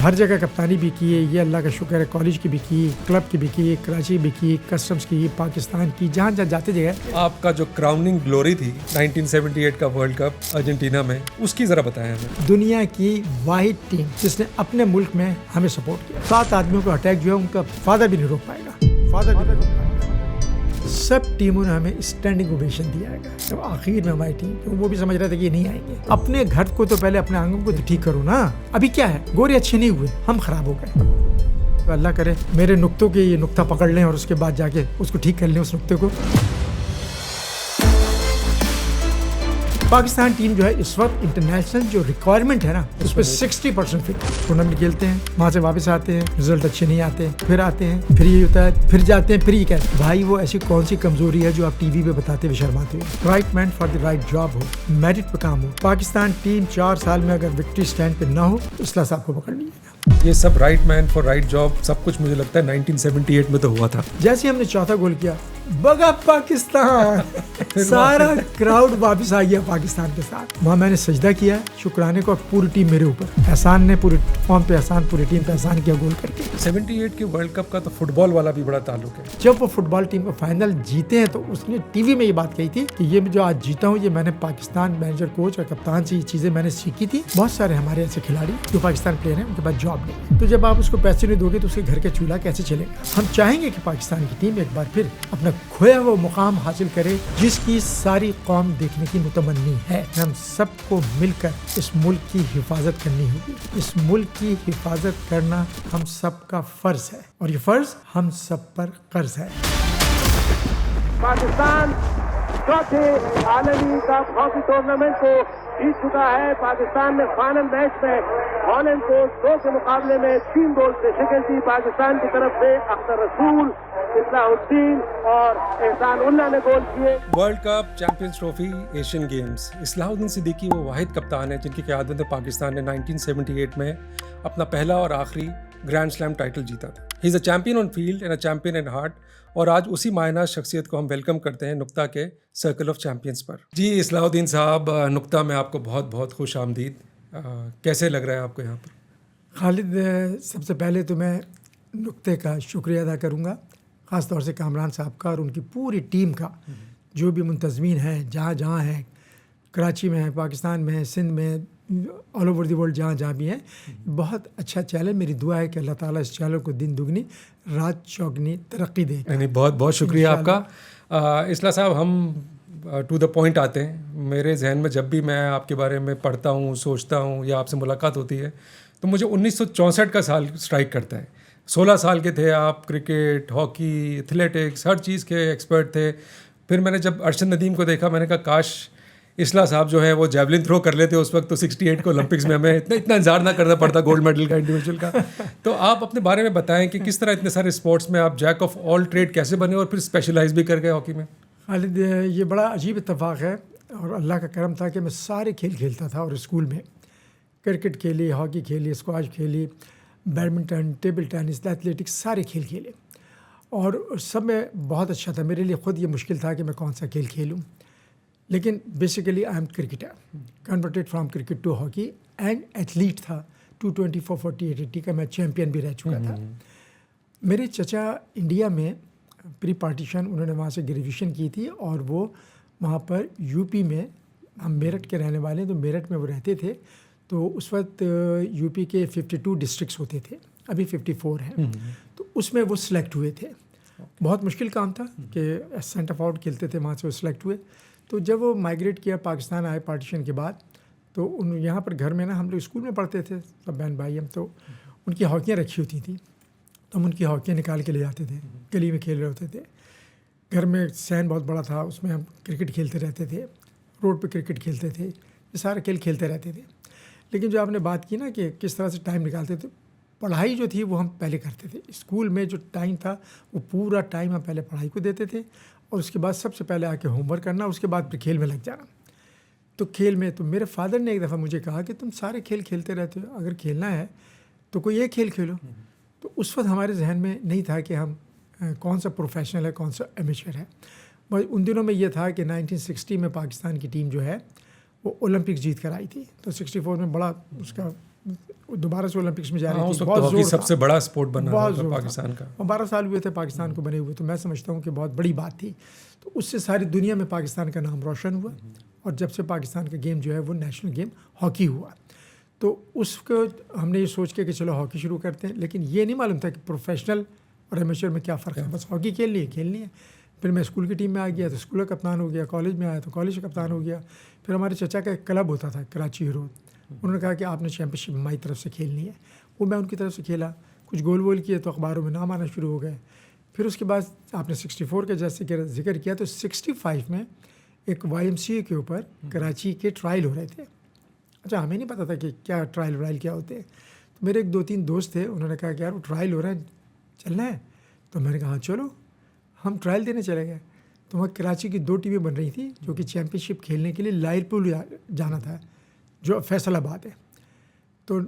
ہر جگہ کپتانی بھی کی ہے، یہ اللہ کا شکر ہے، کالج کی بھی کی، کلب کی بھی کی، کراچی بھی کی، کسٹمز کی، پاکستان کی، جہاں جہاں جاتے جگہ. آپ کا جو کراؤننگ گلوری تھی 1978 کا ورلڈ کپ ارجنٹینا میں، اس کی ذرا بتائیں ہمیں. دنیا کی واحد ٹیم جس نے اپنے ملک میں ہمیں سپورٹ کیا. 7 آدمیوں کا اٹیک جو ہے ان کا فادر بھی نہیں روک پائے گا، فادر بھی نہیں روک پائے گا. سب ٹیموں نے ہمیں اسٹینڈنگ اوویشن دیا ہے. تو آخر میں ہماری ٹیم، وہ بھی سمجھ رہے تھے کہ یہ نہیں آئیں گے. اپنے گھر کو تو پہلے اپنے آنگن کو تو ٹھیک کرو نا. ابھی کیا ہے، گورے اچھے نہیں ہوئے، ہم خراب ہو گئے. تو اللہ کرے میرے نقطوں کے یہ نقطہ پکڑ لیں اور اس کے بعد جا کے اس کو ٹھیک کر لیں، اس نقطے کو. پاکستان ٹیم جو ہے اس وقت انٹرنیشنل جو ریکوائرمنٹ ہے نا اس پہ 60% فٹ. ٹورنامنٹ کھیلتے ہیں، وہاں سے واپس آتے ہیں، رزلٹ اچھے نہیں آتے، پھر آتے ہیں، پھر یہ ہوتا ہے، پھر جاتے ہیں، پھر یہ کہتے ہیں بھائی وہ ایسی کون سی کمزوری ہے جو آپ ٹی وی پہ بتاتے ہوئے شرماتے ہوئے. Right man for the right job ہو، میرٹ پہ کام ہو. پاکستان ٹیم 4 سال میں اگر وکٹری اسٹینڈ پہ نہ ہو تو اصلاح صاحب کو پکڑ لیجیے گا. یہ سب right man for right job سب کچھ مجھے لگتا ہے 1978 میں تو ہوا تھا. جیسے ہم نے چوتھا گول کیا، بگا پاکستان، سارا کراؤڈ واپس آ گیا پاکستان کے ساتھ. وہاں میں نے سجدہ کیا، شکرانے کو، پوری ٹیم میرے اوپر. احسان نے پوری فارم پہ احسان، پوری ٹیم پہ احسان کیا گول کر کے. 78 کے ورلڈ کپ کا تو فٹ بال والا بھی بڑا تعلق ہے. جب وہ فٹ بال ٹیم کا فائنل جیتے ہیں تو اس نے ٹی وی میں یہ بات کہی تھی کہ یہ جو آج جیتا ہوں یہ میں نے پاکستان مینیجر، کوچ اور کپتان سے یہ چیزیں میں نے سیکھی تھی. بہت سارے ہمارے ایسے کھلاڑی جو پاکستان پلیئر ہیں ان کے پاس جاب نہیں. تو جب آپ اس کو پیسے نہیں دو گے تو اس کے گھر کا چولہا کیسے چلے گا؟ ہم چاہیں گے کہ پاکستان کی ٹیم ایک بار پھر اپنا کھویا ہوا مقام حاصل کرے جس کی ساری قوم دیکھنے کی متمنی ہے. ہم سب کو مل کر اس ملک کی حفاظت کرنی ہوگی. اس ملک کی حفاظت کرنا ہم سب کا فرض ہے اور یہ فرض ہم سب پر قرض ہے. پاکستان چوتھے عالمی کپ ہاکی ٹورنامنٹ کو جیت چکا ہے. پاکستان نے فائنل میچ میں ہالینڈ کو 2 کے مقابلے میں 3 گول سے شکست دی. پاکستان کی طرف سے اختر رسول، اصلاح الدین اور احسان اللہ نے گول کیے. World cup, champions trophy, Asian games, اصلاح الدین صدیقی وہ واحد کپتان ہیں جن کی قیادت میں پاکستان نے 1978 میں اپنا پہلا اور آخری گرینڈ سلیم ٹائٹل جیتا تھا. He is a champion on field and a champion in heart. اور آج اسی مائنہ شخصیت کو ہم ویلکم کرتے ہیں نقطہ کے سرکل آف چیمپئنز پر. جی اصلاح الدین صاحب، نقطہ میں آپ کو بہت بہت خوش آمدید. کیسے لگ رہا ہے آپ کو یہاں پر؟ خالد، سب سے پہلے تو میں نقطے کا شکریہ ادا کروں گا، خاص طور سے کامران صاحب کا اور ان کی پوری ٹیم کا، جو بھی منتظمین ہیں جہاں جہاں ہیں، کراچی میں ہیں، پاکستان میں ہیں، سندھ میں، آل اوور دی ورلڈ جہاں جہاں بھی ہیں. بہت اچھا چینل. میری دعا ہے کہ اللہ تعالیٰ اس چینل کو دن دگنی رات چوگنی ترقی دے. یعنی بہت بہت شکریہ آپ کا. اصلاح صاحب، ہم ٹو دا پوائنٹ آتے ہیں. میرے ذہن میں جب بھی میں آپ کے بارے میں پڑھتا ہوں، سوچتا ہوں یا آپ سے ملاقات ہوتی ہے تو مجھے 1964 کا سال اسٹرائک کرتا ہے. 16 سال کے تھے آپ، کرکٹ، ہاکی، ایتھلیٹکس، ہر چیز کے ایکسپرٹ تھے. پھر میں نے جب ارشد ندیم کو دیکھا میں نے کہا کاش اصلاح صاحب جو ہے وہ جیولن تھرو کر لیتے اس وقت تو 68 کو اولمپکس میں ہمیں اتنا انتظار نہ کرنا پڑتا گولڈ میڈل کا، انڈیویجول کا. تو آپ اپنے بارے میں بتائیں کہ کس طرح اتنے سارے اسپورٹس میں آپ جیک آف آل ٹریڈ کیسے بنے اور پھر اسپیشلائز بھی کر گئے ہاکی میں؟ خالد، یہ بڑا عجیب اتفاق ہے اور اللہ کا کرم تھا کہ میں سارے کھیل کھیلتا تھا. اور اسکول میں کرکٹ کھیلی، ہاکی کھیلی، اسکواش کھیلی، بیڈمنٹن، ٹیبل ٹینس، ایتھلیٹکس، سارے کھیل کھیلے اور سب میں بہت اچھا تھا. میرے لیے خود یہ مشکل تھا کہ میں کون سا کھیل کھیلوں، لیکن basically I am cricketer, converted from cricket to hockey and athlete تھا. 224، 40، 80 کا میں چیمپئن بھی رہ چکا تھا. میرے چچا انڈیا میں پری پارٹیشن انہوں نے وہاں سے گریجویشن کی تھی اور وہ وہاں پر یو پی میں، ہم میرٹھ کے رہنے والے ہیں تو میرٹھ میں وہ رہتے تھے. تو اس وقت یو پی کے 52 ڈسٹرکٹس ہوتے تھے، ابھی 54 ہیں. تو اس میں وہ سلیکٹ ہوئے تھے. بہت مشکل کام تھا کہ سینٹر فارورڈ کھیلتے تھے، وہاں سے وہ سلیکٹ ہوئے. تو جب وہ مائگریٹ کیا پاکستان آئے پارٹیشن کے بعد، تو یہاں پر گھر میں نا ہم لوگ اسکول میں پڑھتے تھے سب بہن بھائی ہم، تو ان کی ہاکیاں رکھی ہوتی تھیں تو ہم ان کی ہاکیاں نکال کے لے جاتے تھے، گلی میں کھیل رہے ہوتے تھے. گھر میں سین بہت بڑا تھا، اس میں ہم کرکٹ کھیلتے رہتے تھے، روڈ پہ کرکٹ کھیلتے تھے، یہ سارے کھیل کھیلتے رہتے تھے. لیکن جو آپ نے بات کی نا کہ کس طرح سے ٹائم نکالتے تھے، پڑھائی جو تھی وہ ہم پہلے کرتے تھے. اسکول میں جو ٹائم تھا وہ پورا ٹائم ہم پہلے پڑھائی کو دیتے تھے اور اس کے بعد سب سے پہلے آ کے ہوم ورک کرنا، اس کے بعد پھر کھیل میں لگ جانا. تو کھیل میں تو میرے فادر نے ایک دفعہ مجھے کہا کہ تم سارے کھیل کھیلتے رہتے ہو، اگر کھیلنا ہے تو کوئی ایک کھیل کھیلو. تو اس وقت ہمارے ذہن میں نہیں تھا کہ ہم کون سا پروفیشنل ہے، کون سا امیچر ہے. بس ان دنوں میں یہ تھا کہ 1960 میں پاکستان کی ٹیم جو ہے وہ اولمپکس جیت کر آئی تھی. تو 64 میں بڑا اس کا دوبارہ سے اولمپکس میں جا رہی اس تھی. وقت ہاکی سب سے بڑا اسپورٹ بنا بہت تھا زور پاکستان کا. 12 سال ہوئے تھے پاکستان کو بنے ہوئے, تو میں سمجھتا ہوں کہ بہت بڑی بات تھی. تو اس سے ساری دنیا میں پاکستان کا نام روشن ہوا, اور جب سے پاکستان کا گیم جو ہے وہ نیشنل گیم ہاکی ہوا, تو اس کو ہم نے یہ سوچ کے کہ چلو ہاکی شروع کرتے ہیں. لیکن یہ نہیں معلوم تھا کہ پروفیشنل اور ایمیچر میں کیا فرق ہے. بس ہاکی کھیلنی ہے. پھر میں اسکول کی ٹیم میں آ گیا تو اسکول کا کپتان ہو گیا, کالج میں آیا تو کالج کا کپتان ہو گیا. پھر ہمارے چچا کا ایک کلب ہوتا تھا کراچی ہیروز, انہوں نے کہا کہ آپ نے چیمپئن شپ ہماری طرف سے کھیلنی ہے. وہ میں ان کی طرف سے کھیلا, کچھ گول وول کیے تو اخباروں میں نام آنا شروع ہو گئے. پھر اس کے بعد آپ نے 64 کا جیسے کہ ذکر کیا, تو 65 میں ایک YMCA کے اوپر کراچی کے ٹرائل ہو رہے تھے. اچھا, ہمیں نہیں پتا تھا کہ کیا ٹرائل کیا ہوتے ہیں. تو میرے ایک 2-3 دوست تھے, انہوں نے کہا کہ یار وہ ٹرائل ہو رہے ہیں, چلنا ہے. تو میں نے کہا چلو, ہم ٹرائل دینے چلے گئے. تو وہاں کراچی کی 2 ٹیمیں بن رہی تھیں جو کہ چیمپئن شپ کھیلنے کے لیے لائل پول جانا تھا, جو فیصل آباد ہے. تو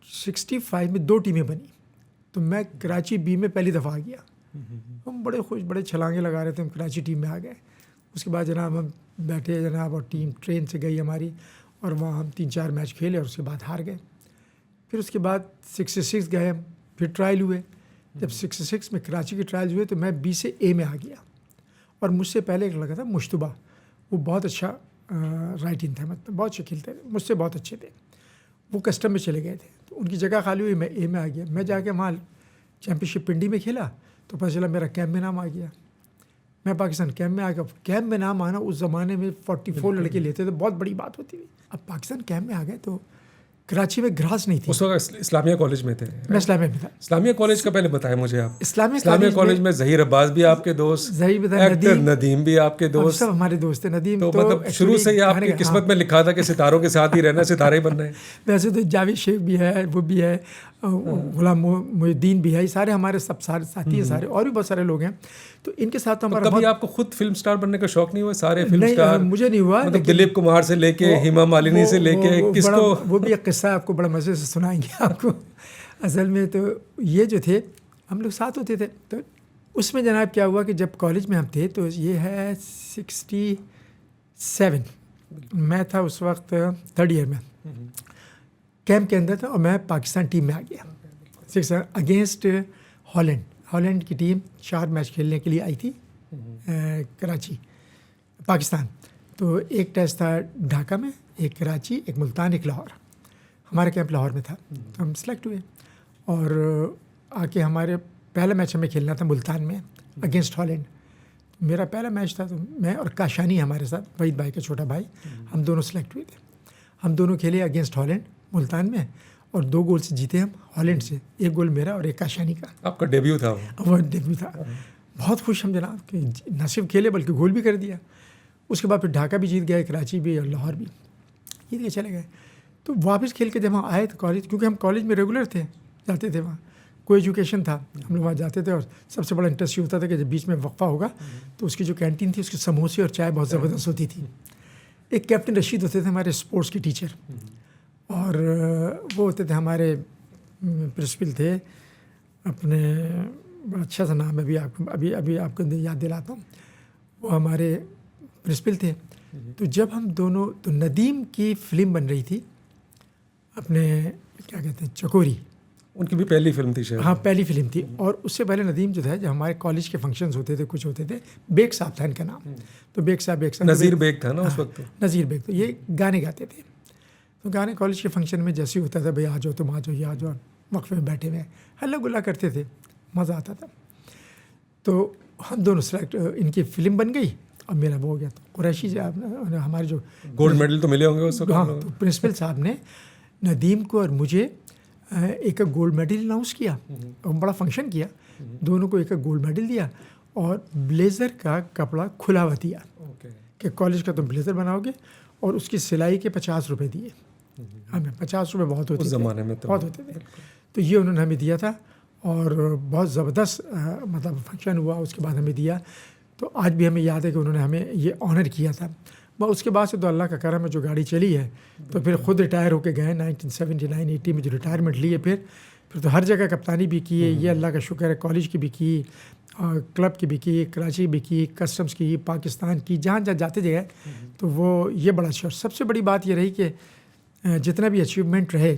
65 میں 2 ٹیمیں بنی, تو میں کراچی بی میں پہلی دفعہ آ گیا. ہم بڑے خوش, بڑے چھلانگے لگا رہے تھے, ہم کراچی ٹیم میں آ گئے. اس کے بعد جناب ہم بیٹھے جناب, اور ٹیم ٹرین سے گئی ہماری, اور وہاں ہم 3-4 میچ کھیلے اور اس کے بعد ہار گئے. پھر اس کے بعد 66 گئے ہم, پھر ٹرائل ہوئے. جب 66 میں کراچی کے ٹرائل ہوئے تو میں B سے A میں آ گیا. اور مجھ سے پہلے ایک لڑکا تھا مشتبہ, وہ بہت اچھا رائٹنگ تھا, مطلب بہت اچھے کھیلتے تھے, مجھ سے بہت اچھے تھے. وہ کسٹم میں چلے گئے تھے, تو ان کی جگہ خالی ہوئی, میں A میں آ گیا. میں جا کے وہاں چیمپئن شپ پنڈی میں کھیلا, تو پتہ چلا میرا کیمپ میں نام آ گیا. میں پاکستان کیمپ میں آ گیا. کیمپ میں نام آنا اس زمانے میں 44 لڑکے لیتے تھے, بہت بڑی بات ہوتی تھی. اب پاکستان کیمپ میں آ گئے تو کراچی میں گراس نہیں تھی. اس وقت اسلامیہ کالج میں تھے. میں اسلامیہ میں تھا. اسلامیہ کالج کا پہلے بتائیں مجھے آپ. اسلامیہ کالج میں ظہیر عباس بھی آپ کے دوست, ایکٹر ندیم بھی آپ کے دوست, سب ہمارے دوست ہیں. ندیم تو مطلب شروع سے ہی آپ کی قسمت میں لکھا تھا کہ ستاروں کے ساتھ ہی رہنا, ستارے ہی بننا ہے. ویسے تو جاوید شیخ بھی ہے, وہ بھی ہے, غلام محی الدین بھی ہے, یہ سارے ہمارے سب سارے ساتھی ہیں سارے, اور بھی بہت سارے لوگ ہیں. تو ان کے ساتھ ہمارا کبھی آپ کو خود فلم سٹار بننے کا شوق نہیں ہوا؟ سارے فلم سٹار مجھے نہیں ہوا, مطلب دلیپ کمار سے لے کے ہیما مالنی سے لے کے کس کو, وہ بھی ایک قصہ آپ کو بڑا مزے سے سنائیں گے آپ کو. اصل میں تو یہ جو تھے ہم لوگ ساتھ ہوتے تھے. تو اس میں جناب کیا ہوا کہ جب کالج میں ہم تھے, تو یہ ہے 67, میں تھا اس وقت 3rd ایئر میں, کیمپ کے اندر تھا, اور میں پاکستان ٹیم میں آ گیا 6 اگینسٹ ہالینڈ کی ٹیم 4 میچ کھیلنے کے لیے آئی تھی کراچی پاکستان. تو ایک ٹیسٹ تھا ڈھاکہ میں, ایک کراچی, ایک ملتان, ایک لاہور. ہمارا کیمپ لاہور میں تھا, تو ہم سلیکٹ ہوئے, اور آ کے ہمارے پہلا میچ ہمیں کھیلنا تھا ملتان میں اگینسٹ ہالینڈ. میرا پہلا میچ تھا, تو میں اور کاشانی ہمارے ساتھ, وحید بھائی کا چھوٹا بھائی, ہم دونوں سلیکٹ ہوئے تھے. ہم دونوں کھیلے اگینسٹ ہالینڈ ملتان میں, اور 2 گول سے جیتے ہم ہالینڈ سے, 1 گول میرا اور 1 کاشانی کا. آپ کا ڈیبیو تھا وہ ڈیبیو تھا. بہت خوش ہم جناب کہ نہ صرف کھیلے بلکہ گول بھی کر دیا. اس کے بعد پھر ڈھاکہ بھی جیت گئے, کراچی بھی, اور لاہور بھی جیت کے چلے گئے. تو واپس کھیل کے جب ہم آئے تو کالج, کیونکہ ہم کالج میں ریگولر تھے, جاتے تھے وہاں, کوئی ایجوکیشن تھا, ہم لوگ وہاں جاتے تھے. اور سب سے بڑا انٹرسٹ یہ ہوتا تھا کہ جب بیچ میں وقفہ ہوگا تو اس کی جو کینٹین تھی اس کے سموسے اور چائے بہت زبردست ہوتی تھی. ایک کیپٹن رشید ہوتے تھے ہمارے اسپورٹس کے ٹیچر, اور وہ ہوتے تھے ہمارے پرنسپل تھے, اپنے بڑا اچھا سا نام ہے, ابھی آپ کو یاد دلاتا ہوں. وہ ہمارے پرنسپل تھے. تو جب ہم دونوں, تو ندیم کی فلم بن رہی تھی اپنے کیا کہتے ہیں چکوری, ان کی بھی پہلی فلم تھی شاید. ہاں پہلی فلم تھی. اور اس سے پہلے ندیم جو تھا, جب ہمارے کالج کے فنکشنز ہوتے تھے, کچھ ہوتے تھے, بیگ صاحب تھا ان کا نام. تو بیگ صاحب نذیر بیگ تھا نا اس وقت. نذیر بیگ, تو یہ گانے گاتے تھے. تو گانے کالج کے فنکشن میں جیسے ہوتا تھا, بھائی آ جاؤ, تم آ جاؤ, یہ آ جاؤ, وقفے میں بیٹھے ہوئے ہلا گلا کرتے تھے, مزہ آتا تھا. تو ہم دونوں سلیکٹ, ان کی فلم بن گئی, اور میرا وہ ہو گیا. تو قریشی سے ہمارے جو گولڈ میڈل تو ملے ہوں گے اس وقت. ہاں, تو پرنسپل صاحب نے ندیم کو اور مجھے ایک گولڈ میڈل اناؤنس کیا, اور بڑا فنکشن کیا, دونوں کو ایک گولڈ میڈل دیا, اور بلیزر کا کپڑا کھلا ہوا دیا کہ کالج کا تم بلیزر بناؤ گے, اور اس کی سلائی کے 50 روپے دیے. ہمیں 50 روپے بہت ہوتے اس زمانے میں, بہت ہوتے تھے. تو یہ انہوں نے ہمیں دیا تھا, اور بہت زبردست مطلب فنکشن ہوا, اس کے بعد ہمیں دیا. تو آج بھی ہمیں یاد ہے کہ انہوں نے ہمیں یہ آنر کیا تھا. اس کے بعد سے تو اللہ کا کرم ہے, جو گاڑی چلی ہے, تو پھر خود ریٹائر ہو کے گئے 1979-80 میں جو ریٹائرمنٹ لیے. پھر تو ہر جگہ کپتانی بھی کی ہے, یہ اللہ کا شکر ہے. کالج کی بھی کی, اور کلب کی بھی کی, کراچی بھی کی, کسٹمز کی, پاکستان کی, جہاں جاتے گئے. تو وہ یہ بڑا اچھا. اور سب سے بڑی بات یہ رہی کہ جتنا بھی اچیومنٹ رہے,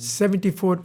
74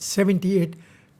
78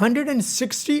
160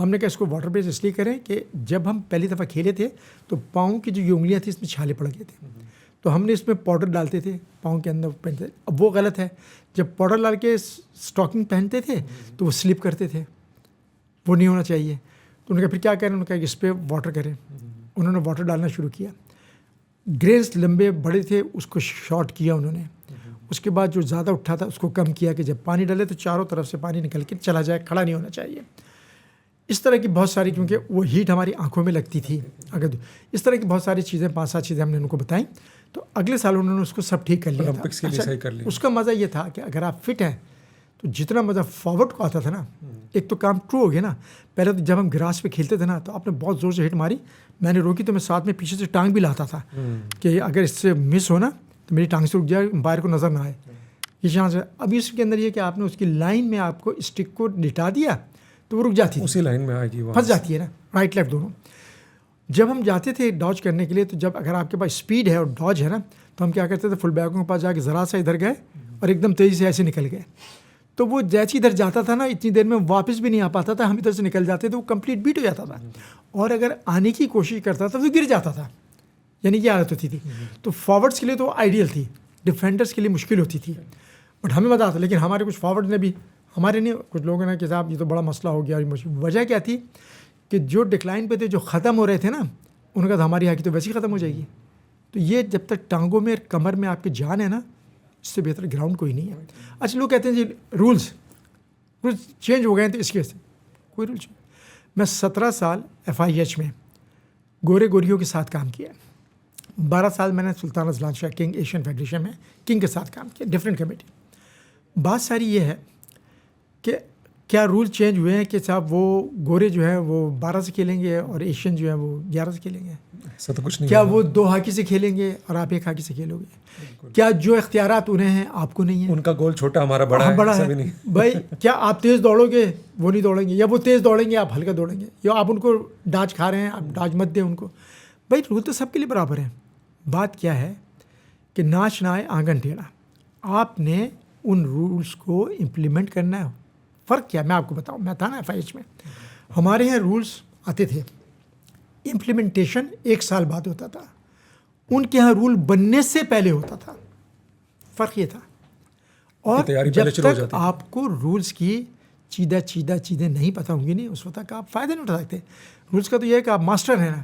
ہم نے کہا اس کو واٹر بیس اس لیے کریں کہ جب ہم پہلی دفعہ کھیلے تھے تو پاؤں کی جو یہ انگلیاں تھیں اس میں چھالے پڑ گئے تھے، تو ہم نے اس میں پاؤڈر ڈالتے تھے پاؤں کے اندر پہنتے تھے. اب وہ غلط ہے، جب پاؤڈر ڈال کے اسٹاکنگ پہنتے تھے تو وہ سلپ کرتے تھے، وہ نہیں ہونا چاہیے. تو انہوں نے کہا پھر کیا کریں، انہوں نے کہا کہ اس پہ واٹر کریں. انہوں نے واٹر ڈالنا شروع کیا، گرینس لمبے بڑے تھے اس کو شارٹ کیا انہوں نے، اس کے بعد جو زیادہ اٹھا تھا اس کو کم کیا کہ جب پانی ڈالے تو چاروں طرف سے پانی نکل کے چلا جائے، کھڑا نہیں ہونا چاہیے. اس طرح کی بہت ساری، کیونکہ وہ ہیٹ ہماری آنکھوں میں لگتی تھی، اگر اس طرح کی بہت ساری چیزیں 5-7 چیزیں ہم نے ان کو بتائیں. تو اگلے سال انہوں نے اس کو سب ٹھیک کر لیا تھا. اچھا، اس کا مزہ یہ تھا کہ اگر آپ فٹ ہیں تو جتنا مزہ فارورڈ کو آتا تھا نا، ایک تو کام ٹرو ہو گیا نا. پہلے تو جب ہم گراس پہ کھیلتے تھے نا تو آپ نے بہت زور سے ہٹ ماری، میں نے روکی تو میں ساتھ میں پیچھے سے ٹانگ بھی لاتا تھا کہ اگر اس سے مس ہو نا تو میری ٹانگ سے رک جائے، امپائر کو نظر نہ آئے. یہ چانس ہے. ابھی اس کے اندر یہ کہ آپ نے اس کی لائن میں آپ کو اسٹک کو لٹا دیا تو وہ رک جاتی ہے، اسی لائن میں آئے گی، پھنس جاتی ہے نا، رائٹ لیفٹ دونوں. جب ہم جاتے تھے ڈاج کرنے کے لیے تو جب اگر آپ کے پاس اسپیڈ ہے اور ڈاج ہے نا تو ہم کیا کرتے تھے، فل بیکوں کے پاس جا کے ذرا سا ادھر گئے اور ایک دم تیزی سے ایسے نکل گئے. تو وہ جیسے ادھر جاتا تھا نا اتنی دیر میں واپس بھی نہیں آ پاتا تھا، ہم ادھر سے نکل جاتے تھے، وہ کمپلیٹ بیٹ ہو جاتا تھا. اور اگر آنے کی کوشش کرتا تھا تو گر جاتا تھا، یعنی یہ عادت ہوتی تھی. تو فارورڈس کے لیے تو آئیڈیل تھی، ڈیفینڈرس کے لیے مشکل ہوتی تھی، بٹ ہمیں مزہ آتا. لیکن ہمارے کچھ فارورڈ نے بھی، ہمارے نہیں، کچھ لوگوں نے کہ صاحب یہ تو بڑا مسئلہ ہو گیا. وجہ کیا تھی کہ جو ڈکلائن پہ تھے، جو ختم ہو رہے تھے نا، انہوں نے کہا ہماری ہاکی تو ویسے ہی ختم ہو جائے گی. تو یہ جب تک ٹانگوں میں اور کمر میں آپ کی جان ہے نا، اس سے بہتر گراؤنڈ کوئی نہیں ہے. اچھا، لوگ کہتے ہیں جی رولز چینج ہو گئے ہیں تو اس کی وجہ سے کوئی رول چینج. میں 17 سال FIH میں گورے گوریوں کے ساتھ کام کیا. 12 سال میں نے Sultan Azlan Shah King Asian Federation میں کنگ کے ساتھ کام کیا، ڈفرینٹ کمیٹی. بات ساری یہ ہے کہ کیا رول چینج ہوئے ہیں کہ صاحب وہ گورے جو ہیں وہ 12 سے کھیلیں گے اور ایشین جو ہیں وہ 11 سے کھیلیں گے؟ ایسا تو کچھ نہیں. کیا وہ 2 ہاکی سے کھیلیں گے اور آپ 1 ہاکی سے کھیلو گے؟ کیا جو اختیارات انہیں ہیں آپ کو نہیں ہیں؟ ان کا گول چھوٹا، ہمارا بڑا ہے. بھائی کیا آپ تیز دوڑو گے وہ نہیں دوڑیں گے، یا وہ تیز دوڑیں گے آپ ہلکا دوڑیں گے، یا آپ ان کو ڈاج کھا رہے ہیں آپ ڈاج مت دیں ان کو. بھائی رول تو سب کے لیے برابر ہیں. بات کیا ہے کہ ناچ نہ آئے آنگن ٹیڑھا، آپ نے ان رولس کو امپلیمنٹ کرنا ہے. فرق کیا میں آپ کو بتاؤں، میں تھا نا FIH میں، ہمارے یہاں رولس آتے تھے، امپلیمنٹیشن 1 سال بعد ہوتا تھا، ان کے یہاں رول بننے سے پہلے ہوتا تھا. فرق یہ تھا. اور جب تک آپ کو رولس کی چیزیں نہیں پتہ ہوں گی نہیں، اس وقت تک آپ فائدہ نہیں اٹھا سکتے. رولس کا تو یہ ہے کہ آپ ماسٹر ہیں نا،